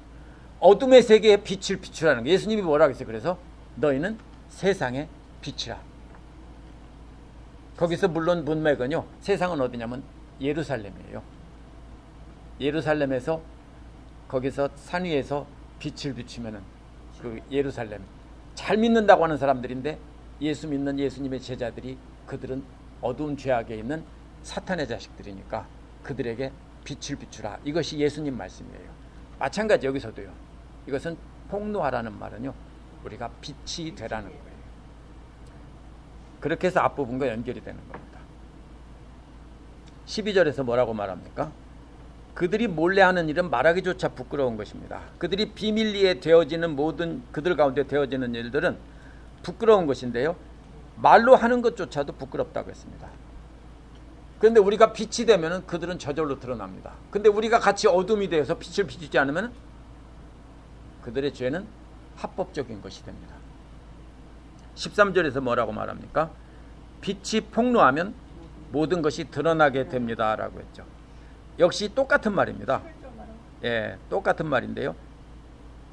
어둠의 세계에 빛을 비추라는 거예요. 예수님이 뭐라고 했어요? 그래서 너희는 세상의 빛이라. 거기서 물론 문맥은요, 세상은 어디냐면 예루살렘이에요. 예루살렘에서 거기서 산 위에서 빛을 비추면은 그 예루살렘, 잘 믿는다고 하는 사람들인데 예수 믿는 예수님의 제자들이 그들은 어두운 죄악에 있는 사탄의 자식들이니까 그들에게 빛을 비추라. 이것이 예수님 말씀이에요. 마찬가지 여기서도요. 이것은 폭로하라는 말은요, 우리가 빛이 되라는 거예요. 그렇게 해서 앞부분과 연결이 되는 겁니다. 12절에서 뭐라고 말합니까? 그들이 몰래 하는 일은 말하기조차 부끄러운 것입니다. 그들이 비밀리에 되어지는 모든 그들 가운데 되어지는 일들은 부끄러운 것인데요, 말로 하는 것조차도 부끄럽다고 했습니다. 그런데 우리가 빛이 되면 그들은 저절로 드러납니다. 근데 우리가 같이 어둠이 되어서 빛을 비추지 않으면 그들의 죄는 합법적인 것이 됩니다. 13절에서 뭐라고 말합니까? 빛이 폭로하면 모든 것이 드러나게 됩니다 라고 했죠. 역시 똑같은 말입니다. 예, 똑같은 말인데요,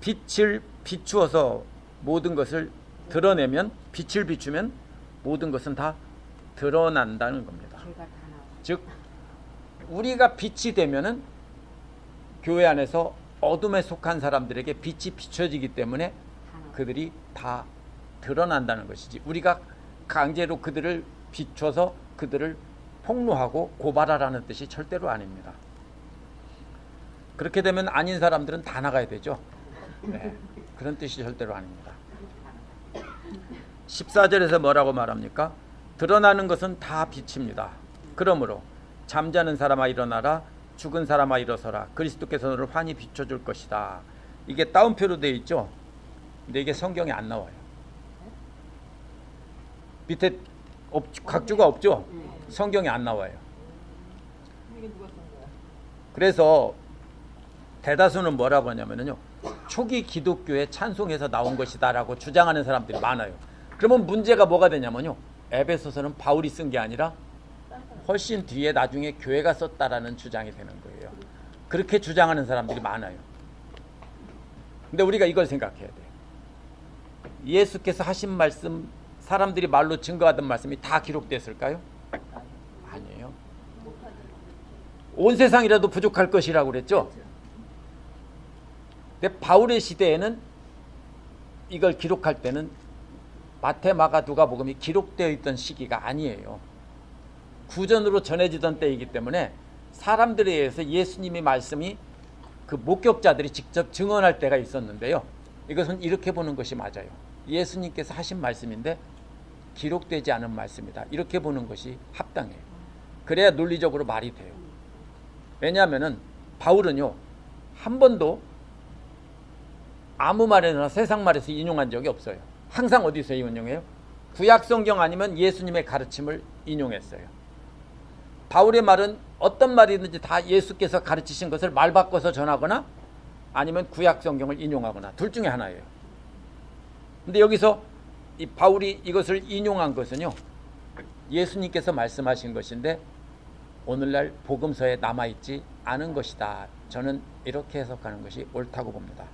빛을 비추어서 모든 것을 드러내면, 빛을 비추면 모든 것은 다 드러난다는 겁니다. 즉 우리가 빛이 되면은 교회 안에서 어둠에 속한 사람들에게 빛이 비춰지기 때문에 그들이 다 드러난다는 것이지, 우리가 강제로 그들을 비춰서 그들을 폭로하고 고발하라는 뜻이 절대로 아닙니다. 그렇게 되면 아닌 사람들은 다 나가야 되죠. 네, 그런 뜻이 절대로 아닙니다. 14절에서 뭐라고 말합니까? 드러나는 것은 다 빛입니다. 그러므로 잠자는 사람아 일어나라, 죽은 사람아 일어서라, 그리스도께서 너를 환히 비춰줄 것이다. 이게 따옴표로 되어 있죠. 근데 이게 성경에 안 나와요. 밑에 각주가 없죠. 성경에 안 나와요. 그래서 대다수는 뭐라고 하냐면요, 초기 기독교의 찬송에서 나온 것이다 라고 주장하는 사람들이 많아요. 그러면 문제가 뭐가 되냐면요, 에베소서는 바울이 쓴 게 아니라 훨씬 뒤에 나중에 교회가 썼다라는 주장이 되는 거예요. 그렇게 주장하는 사람들이 많아요. 근데 우리가 이걸 생각해야 돼요. 예수께서 하신 말씀, 사람들이 말로 증거하던 말씀이 다 기록됐을까요? 아니에요. 온 세상이라도 부족할 것이라고 그랬죠. 근데 바울의 시대에는 이걸 기록할 때는 마태, 마가, 누가복음이 기록되어 있던 시기가 아니에요. 구전으로 전해지던 때이기 때문에 사람들에 의해서 예수님의 말씀이 그 목격자들이 직접 증언할 때가 있었는데요, 이것은 이렇게 보는 것이 맞아요. 예수님께서 하신 말씀인데 기록되지 않은 말씀이다, 이렇게 보는 것이 합당해요. 그래야 논리적으로 말이 돼요. 왜냐하면은 바울은요 한 번도 아무 말이나 세상 말에서 인용한 적이 없어요. 항상 어디서 인용해요? 구약 성경 아니면 예수님의 가르침을 인용했어요. 바울의 말은 어떤 말이든지 다 예수께서 가르치신 것을 말 바꿔서 전하거나 아니면 구약 성경을 인용하거나 둘 중에 하나예요. 근데 여기서 이 바울이 이것을 인용한 것은요 예수님께서 말씀하신 것인데 오늘날 복음서에 남아있지 않은 것이다. 저는 이렇게 해석하는 것이 옳다고 봅니다.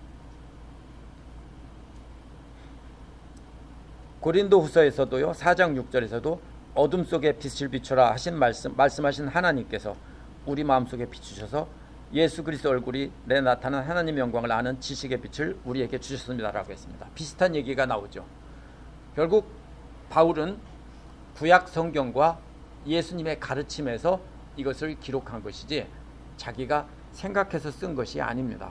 고린도 후서에서도요 4장 6절에서도 어둠 속에 빛을 비춰라 하신 말씀하신 하나님께서 우리 마음속에 비추셔서 예수 그리스도 얼굴이 내 나타난 하나님의 영광을 아는 지식의 빛을 우리에게 주셨습니다 라고 했습니다. 비슷한 얘기가 나오죠. 결국 바울은 구약 성경과 예수님의 가르침에서 이것을 기록한 것이지 자기가 생각해서 쓴 것이 아닙니다.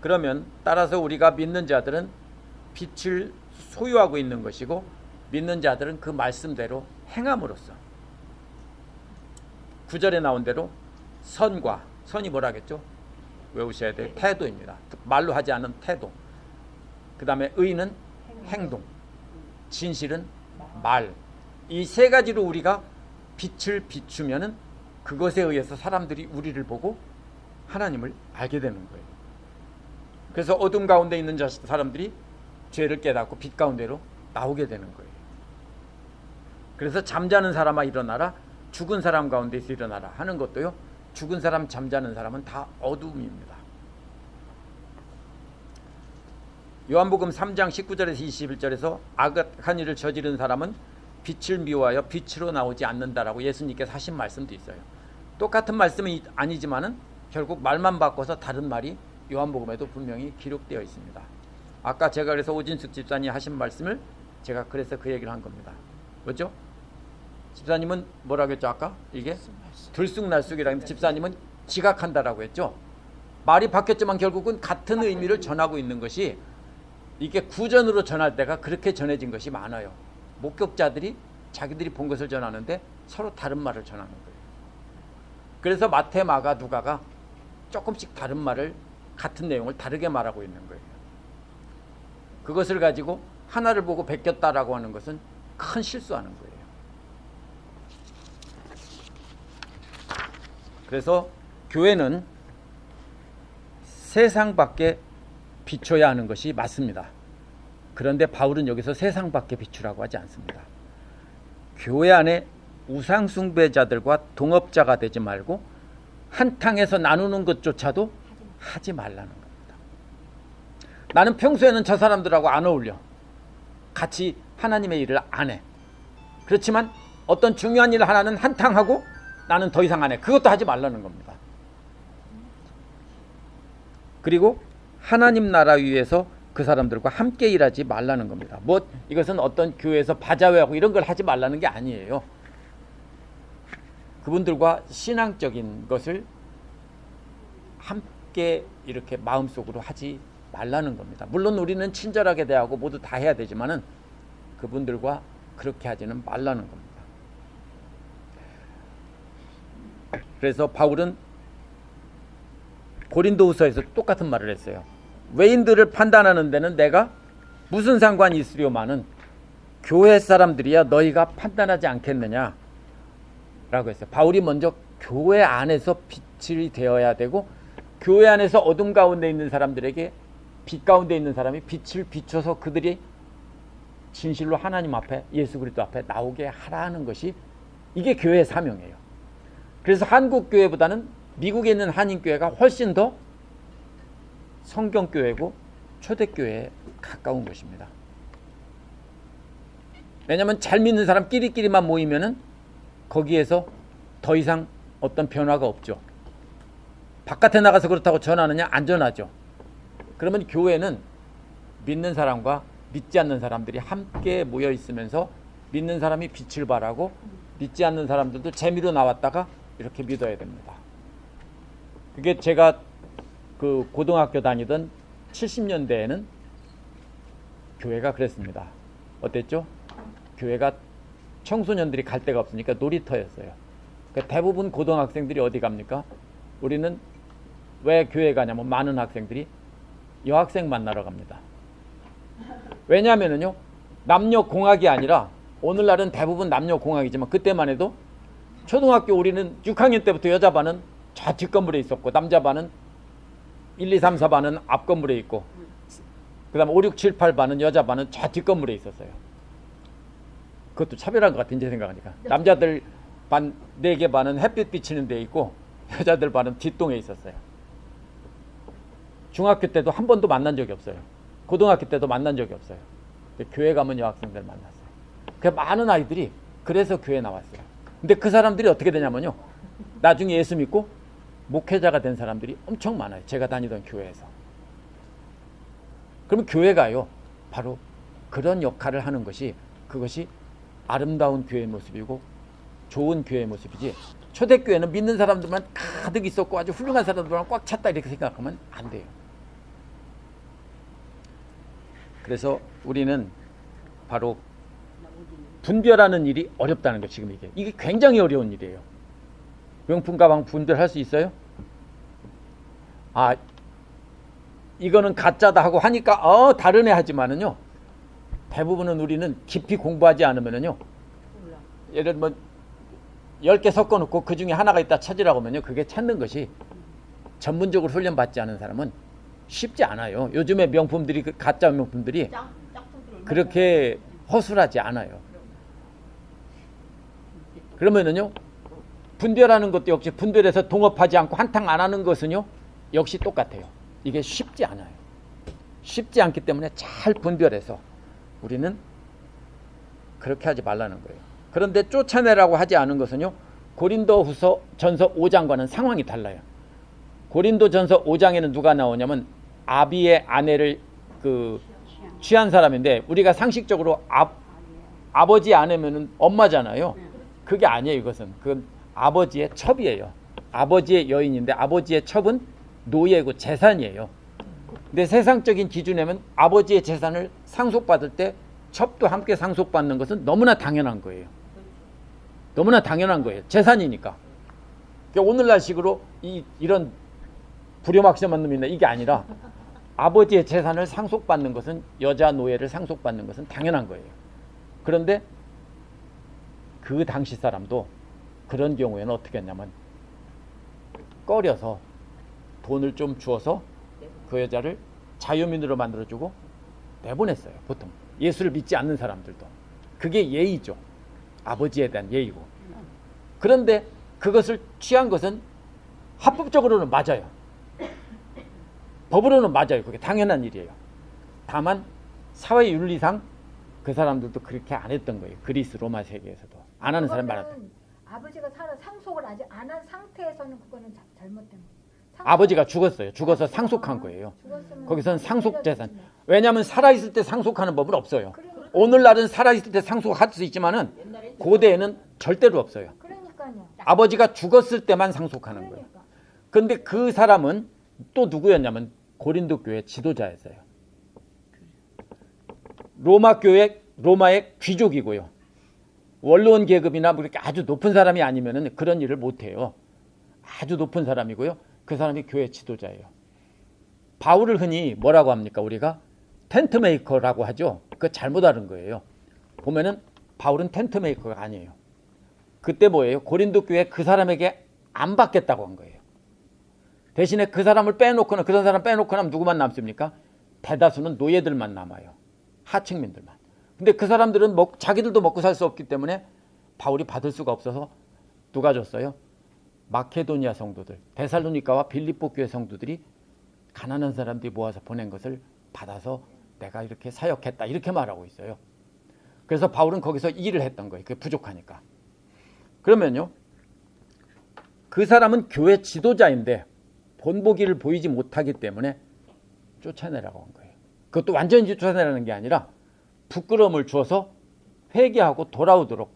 그러면 따라서 우리가 믿는 자들은 빛을 소유하고 있는 것이고 믿는 자들은 그 말씀대로 행함으로써 9절에 나온 대로 선과 선이 뭐라겠죠? 외우셔야 돼요. 태도입니다. 말로 하지 않은 태도. 그 다음에 의는 행동, 진실은 말. 이 세 가지로 우리가 빛을 비추면은 그것에 의해서 사람들이 우리를 보고 하나님을 알게 되는 거예요. 그래서 어둠 가운데 있는 사람들이 죄를 깨닫고 빛 가운데로 나오게 되는 거예요. 그래서 잠자는 사람아 일어나라, 죽은 사람 가운데서 일어나라 하는 것도요, 죽은 사람 잠자는 사람은 다 어둠입니다. 요한복음 3장 19절에서 21절에서 악한 일을 저지른 사람은 빛을 미워하여 빛으로 나오지 않는다라고 예수님께서 하신 말씀도 있어요. 똑같은 말씀은 아니지만은 결국 말만 바꿔서 다른 말이 요한복음에도 분명히 기록되어 있습니다. 아까 제가 그래서 오진숙 집사님 하신 말씀을 제가 그래서 그 얘기를 한 겁니다. 뭐죠? 집사님은 뭐라고 했죠? 아까 이게 들쑥날쑥이라고 했는데 집사님은 지각한다라고 했죠. 말이 바뀌었지만 결국은 같은 의미를 전하고 있는 것이 이게 구전으로 전할 때가 그렇게 전해진 것이 많아요. 목격자들이 자기들이 본 것을 전하는데 서로 다른 말을 전하는 거예요. 그래서 마태, 마가, 누가가 조금씩 다른 말을 같은 내용을 다르게 말하고 있는 거예요. 그것을 가지고 하나를 보고 베꼈다라고 하는 것은 큰 실수하는 거예요. 그래서 교회는 세상 밖에 비춰야 하는 것이 맞습니다. 그런데 바울은 여기서 세상 밖에 비추라고 하지 않습니다. 교회 안에 우상숭배자들과 동업자가 되지 말고 한탕에서 나누는 것조차도 하지 말라는 겁니다. 나는 평소에는 저 사람들하고 안 어울려. 같이 하나님의 일을 안 해. 그렇지만 어떤 중요한 일 하나는 한탕하고 나는 더 이상 안 해. 그것도 하지 말라는 겁니다. 그리고 하나님 나라 위에서 그 사람들과 함께 일하지 말라는 겁니다. 이것은 어떤 교회에서 바자회하고 이런 걸 하지 말라는 게 아니에요. 그분들과 신앙적인 것을 함께 이렇게 마음속으로 하지 말라는 겁니다. 물론 우리는 친절하게 대하고 모두 다 해야 되지만은 그분들과 그렇게 하지는 말라는 겁니다. 그래서 바울은 고린도후서에서 똑같은 말을 했어요. 외인들을 판단하는 데는 내가 무슨 상관이 있으려마는 교회 사람들이야 너희가 판단하지 않겠느냐 라고 했어요. 바울이 먼저 교회 안에서 빛이 되어야 되고 교회 안에서 어둠 가운데 있는 사람들에게 빛 가운데 있는 사람이 빛을 비춰서 그들이 진실로 하나님 앞에 예수 그리스도 앞에 나오게 하라는 것이 이게 교회의 사명이에요. 그래서 한국 교회보다는 미국에 있는 한인교회가 훨씬 더 성경교회고 초대교회에 가까운 것입니다. 왜냐하면 잘 믿는 사람끼리끼리만 모이면은 거기에서 더 이상 어떤 변화가 없죠. 바깥에 나가서 그렇다고 전하느냐? 안 전하죠. 그러면 교회는 믿는 사람과 믿지 않는 사람들이 함께 모여 있으면서 믿는 사람이 빛을 발하고 믿지 않는 사람들도 재미로 나왔다가 이렇게 믿어야 됩니다. 그게 제가 그 고등학교 다니던 70년대에는 교회가 그랬습니다. 어땠죠? 교회가 청소년들이 갈 데가 없으니까 놀이터였어요. 그러니까 대부분 고등학생들이 어디 갑니까? 우리는 왜 교회 가냐면 많은 학생들이 여학생 만나러 갑니다. 왜냐하면요, 남녀 공학이 아니라, 오늘날은 대부분 남녀 공학이지만 그때만 해도 초등학교 우리는 6학년 때부터 여자 반은 저 뒷건물에 있었고 남자 반은 1, 2, 3, 4반은 앞 건물에 있고, 그 다음에 5, 6, 7, 8반은 여자 반은 저 뒷건물에 있었어요. 그것도 차별한 것 같아 이제 생각하니까. 남자들 반 4개 반은 햇빛 비치는 데 있고 여자들 반은 뒷동에 있었어요. 중학교 때도 한 번도 만난 적이 없어요. 고등학교 때도 만난 적이 없어요. 교회 가면 여학생들 만났어요. 그 많은 아이들이 그래서 교회 나왔어요. 근데 그 사람들이 어떻게 되냐면요, 나중에 예수 믿고 목회자가 된 사람들이 엄청 많아요. 제가 다니던 교회에서. 그러면 교회가요, 바로 그런 역할을 하는 것이, 그것이 아름다운 교회의 모습이고 좋은 교회의 모습이지, 초대교회는 믿는 사람들만 가득 있었고 아주 훌륭한 사람들만 꽉 찼다 이렇게 생각하면 안 돼요. 그래서 우리는 바로 분별하는 일이 어렵다는 거. 지금 이게 굉장히 어려운 일이에요. 명품 가방 분별할 수 있어요? 아, 이거는 가짜다 하고 하니까 다르네 하지만은요, 대부분은 우리는 깊이 공부하지 않으면은요, 예를 들면 10개 섞어 놓고 그 중에 하나가 있다 찾으라고 하면요, 그게 찾는 것이 전문적으로 훈련받지 않은 사람은 쉽지 않아요. 요즘에 명품들이, 그 가짜 명품들이 그렇게 허술하지 않아요. 그러면은요, 분별하는 것도 역시 분별해서 동업하지 않고 한탕 안 하는 것은요, 역시 똑같아요. 이게 쉽지 않아요. 쉽지 않기 때문에 잘 분별해서 우리는 그렇게 하지 말라는 거예요. 그런데 쫓아내라고 하지 않은 것은요, 고린도후서 전서 5장과는 상황이 달라요. 고린도 전서 5장에는 누가 나오냐면 아비의 아내를 취한 사람인데, 우리가 상식적으로 아버지 아내면은 엄마잖아요. 그게 아니에요. 이것은 그건 아버지의 첩이에요. 아버지의 여인인데 아버지의 첩은 노예고 재산이에요. 근데 세상적인 기준에면 아버지의 재산을 상속받을 때 첩도 함께 상속받는 것은 너무나 당연한 거예요. 너무나 당연한 거예요. 재산이니까. 그러니까 오늘날식으로 이런 불효막심한 놈이 있나, 이게 아니라 아버지의 재산을 상속받는 것은, 여자 노예를 상속받는 것은 당연한 거예요. 그런데 그 당시 사람도 그런 경우에는 어떻게 했냐면 꺼려서 돈을 좀 주어서 그 여자를 자유민으로 만들어주고 내보냈어요. 보통 예수를 믿지 않는 사람들도. 그게 예의죠. 아버지에 대한 예의고. 그런데 그것을 취한 것은 합법적으로는 맞아요. 법으로는 맞아요. 그게 당연한 일이에요. 다만 사회 윤리상 그 사람들도 그렇게 안 했던 거예요. 그리스 로마 세계에서도 안 하는 사람이 많았다. 아버지가 상속을 아직 안 한 상태에서는 그거는 잘못된 거예요. 아버지가 죽었어요. 죽어서 상속한 거예요. 거기서는 상속 재산. 왜냐하면 살아있을 때 상속하는 법은 없어요. 오늘날은 살아있을 때 상속할 수 있지만은 고대에는 절대로 없어요. 그러니까요. 아버지가 죽었을 때만 상속하는 거예요. 그런데 그 사람은 또 누구였냐면 고린도 교회 지도자였어요. 로마의 귀족이고요. 원로원 계급이나 뭐 이렇게 아주 높은 사람이 아니면은 그런 일을 못 해요. 아주 높은 사람이고요. 그 사람이 교회 지도자예요. 바울을 흔히 뭐라고 합니까? 우리가 텐트 메이커라고 하죠. 그거 잘못 알은 거예요. 보면은 바울은 텐트 메이커가 아니에요. 그때 뭐예요? 고린도 교회 그 사람에게 안 받겠다고 한 거예요. 대신에 그 사람을 빼놓거나 그런 사람 빼놓거나 하면 누구만 남습니까? 대다수는 노예들만 남아요. 하층민들만. 근데 그 사람들은 자기들도 먹고 살 수 없기 때문에 바울이 받을 수가 없어서 누가 줬어요? 마케도니아 성도들, 데살로니가와 빌립보 교회 성도들이 가난한 사람들이 모아서 보낸 것을 받아서 내가 이렇게 사역했다 이렇게 말하고 있어요. 그래서 바울은 거기서 일을 했던 거예요. 그게 부족하니까. 그러면요, 그 사람은 교회 지도자인데 본보기를 보이지 못하기 때문에 쫓아내라고 한 거예요. 그것도 완전히 쫓아내라는 게 아니라 부끄러움을 주어서 회개하고 돌아오도록,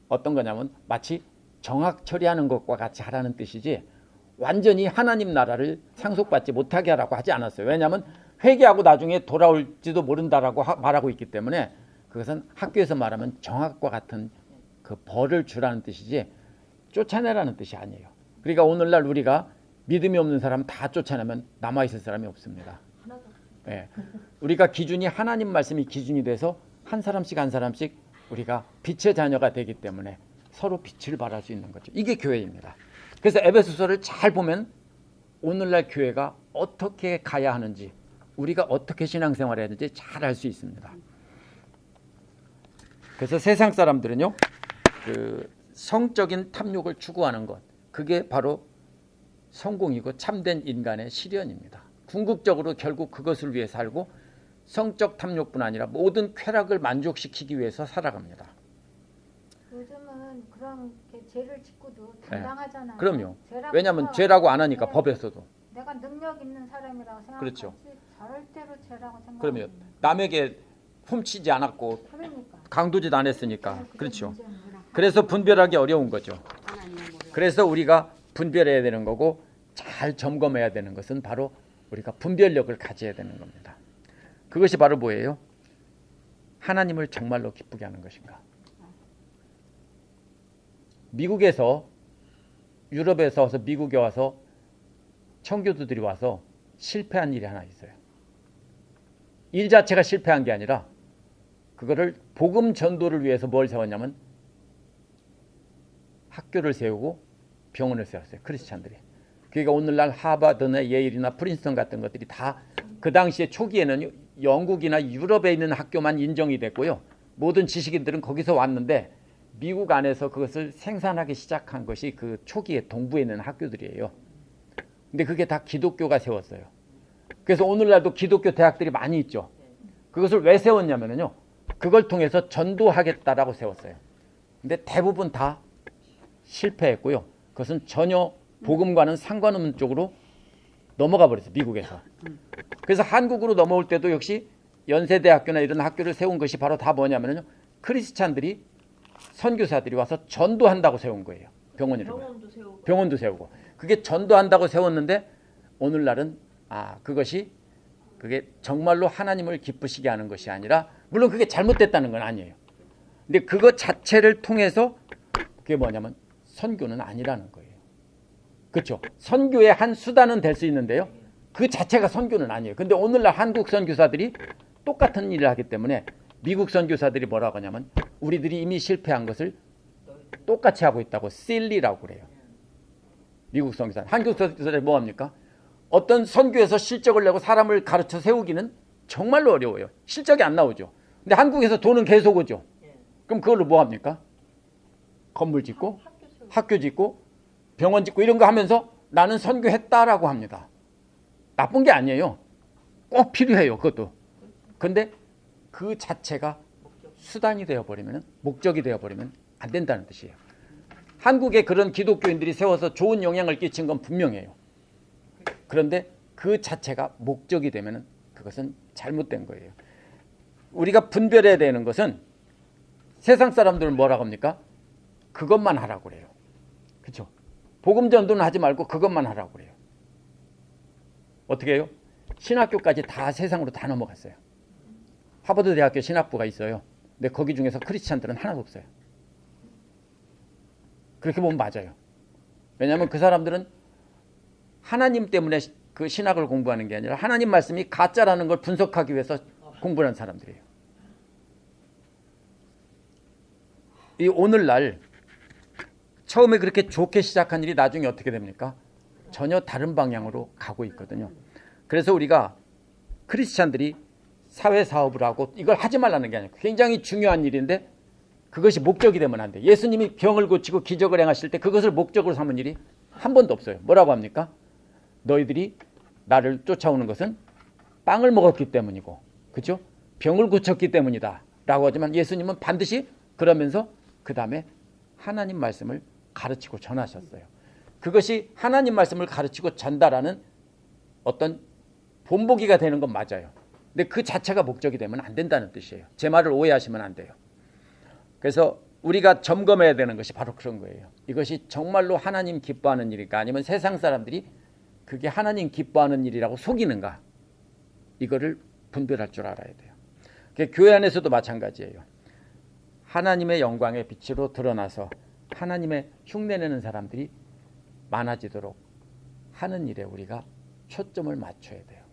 어떤 거냐면 마치 정학 처리하는 것과 같이 하라는 뜻이지 완전히 하나님 나라를 상속받지 못하게 하라고 하지 않았어요. 왜냐하면 회개하고 나중에 돌아올지도 모른다라고 말하고 있기 때문에 그것은 학교에서 말하면 정학과 같은 그 벌을 주라는 뜻이지 쫓아내라는 뜻이 아니에요. 그러니까 오늘날 우리가 믿음이 없는 사람 다 쫓아내면 남아있을 사람이 없습니다. 예. 우리가 기준이 하나님 말씀이 기준이 돼서 한 사람씩 한 사람씩 우리가 빛의 자녀가 되기 때문에 서로 빛을 발할 수 있는 거죠. 이게 교회입니다. 그래서 에베소서를 잘 보면 오늘날 교회가 어떻게 가야 하는지 우리가 어떻게 신앙생활을 해야 되는지 잘 알 수 있습니다. 그래서 세상 사람들은요, 그 성적인 탐욕을 추구하는 것, 그게 바로 성공이고 참된 인간의 실현입니다. 궁극적으로 결국 그것을 위해 살고 성적 탐욕뿐 아니라 모든 쾌락을 만족시키기 위해서 살아갑니다. 요즘은 그런 게 죄를 짓고도 당당하잖아요. 그럼요. 죄라고 왜냐하면 죄라고 안 하니까 네. 법에서도. 내가 능력 있는 사람이라고 생각하지 그렇죠. 절대로 죄라고 생각. 그러면 남에게 훔치지 않았고 그러니까. 강도짓 안 했으니까. 그게 그렇죠. 문제는 뭐라. 그래서 분별하기 어려운 거죠. 그래서 우리가 분별해야 되는 거고 잘 점검해야 되는 것은 바로 우리가 분별력을 가져야 되는 겁니다. 그것이 바로 뭐예요? 하나님을 정말로 기쁘게 하는 것인가? 미국에서 유럽에서 와서 미국에 와서 청교도들이 와서 실패한 일이 하나 있어요. 일 자체가 실패한 게 아니라 그거를 복음 전도를 위해서 뭘 세웠냐면 학교를 세우고 병원을 세웠어요. 크리스찬들이. 그러니까 오늘날 하버드나 예일이나 프린스턴 같은 것들이 다 그 당시에 초기에는 영국이나 유럽에 있는 학교만 인정이 됐고요. 모든 지식인들은 거기서 왔는데 미국 안에서 그것을 생산하기 시작한 것이 그 초기에 동부에 있는 학교들이에요. 근데 그게 다 기독교가 세웠어요. 그래서 오늘날도 기독교 대학들이 많이 있죠. 그것을 왜 세웠냐면요. 그걸 통해서 전도하겠다라고 세웠어요. 근데 대부분 다 실패했고요. 그것은 전혀 복음과는 상관없는 쪽으로 넘어가 버렸어요. 미국에서. 그래서 한국으로 넘어올 때도 역시 연세대학교나 이런 학교를 세운 것이 바로 다 뭐냐면요. 크리스찬들이 선교사들이 와서 전도한다고 세운 거예요. 병원도 세우고. 그게 전도한다고 세웠는데 오늘날은 그게 정말로 하나님을 기쁘시게 하는 것이 아니라 물론 그게 잘못됐다는 건 아니에요. 근데 그것 자체를 통해서 그게 뭐냐면 선교는 아니라는 거예요. 그렇죠. 선교의 한 수단은 될 수 있는데요. 그 자체가 선교는 아니에요. 근데 오늘날 한국 선교사들이 똑같은 일을 하기 때문에 미국 선교사들이 뭐라고 하냐면 우리들이 이미 실패한 것을 똑같이 하고 있다고 silly라고 그래요. 미국 선교사. 한국 선교사들이 뭐합니까? 어떤 선교에서 실적을 내고 사람을 가르쳐 세우기는 정말로 어려워요. 실적이 안 나오죠. 근데 한국에서 돈은 계속 오죠. 그럼 그걸로 뭐합니까? 건물 짓고 학교 짓고 병원 짓고 이런 거 하면서 나는 선교했다라고 합니다. 나쁜 게 아니에요. 꼭 필요해요. 그것도. 근데 그 자체가 수단이 되어버리면 목적이 되어버리면 안 된다는 뜻이에요. 한국에 그런 기독교인들이 세워서 좋은 영향을 끼친 건 분명해요. 그런데 그 자체가 목적이 되면 그것은 잘못된 거예요. 우리가 분별해야 되는 것은 세상 사람들은 뭐라고 합니까? 그것만 하라고 그래요. 그렇죠? 복음 전도는 하지 말고 그것만 하라고 그래요. 어떻게 해요? 신학교까지 다 세상으로 다 넘어갔어요. 하버드 대학교 신학부가 있어요. 근데 거기 중에서 크리스찬들은 하나도 없어요. 그렇게 보면 맞아요. 왜냐하면 그 사람들은 하나님 때문에 그 신학을 공부하는 게 아니라 하나님 말씀이 가짜라는 걸 분석하기 위해서 공부하는 사람들이에요. 이 오늘날 처음에 그렇게 좋게 시작한 일이 나중에 어떻게 됩니까? 전혀 다른 방향으로 가고 있거든요. 그래서 우리가 크리스찬들이 사회사업을 하고 이걸 하지 말라는 게 아니고 굉장히 중요한 일인데 그것이 목적이 되면 안 돼. 예수님이 병을 고치고 기적을 행하실 때 그것을 목적으로 삼은 일이 한 번도 없어요. 뭐라고 합니까? 너희들이 나를 쫓아오는 것은 빵을 먹었기 때문이고 그렇죠? 병을 고쳤기 때문이다 라고 하지만 예수님은 반드시 그러면서 그 다음에 하나님 말씀을 가르치고 전하셨어요. 그것이 하나님 말씀을 가르치고 전달하는 어떤 본보기가 되는 건 맞아요. 근데 그 자체가 목적이 되면 안 된다는 뜻이에요. 제 말을 오해하시면 안 돼요. 그래서 우리가 점검해야 되는 것이 바로 그런 거예요. 이것이 정말로 하나님 기뻐하는 일일까 아니면 세상 사람들이 그게 하나님 기뻐하는 일이라고 속이는가 이거를 분별할 줄 알아야 돼요. 교회 안에서도 마찬가지예요. 하나님의 영광의 빛으로 드러나서 하나님의 흉내내는 사람들이 많아지도록 하는 일에 우리가 초점을 맞춰야 돼요.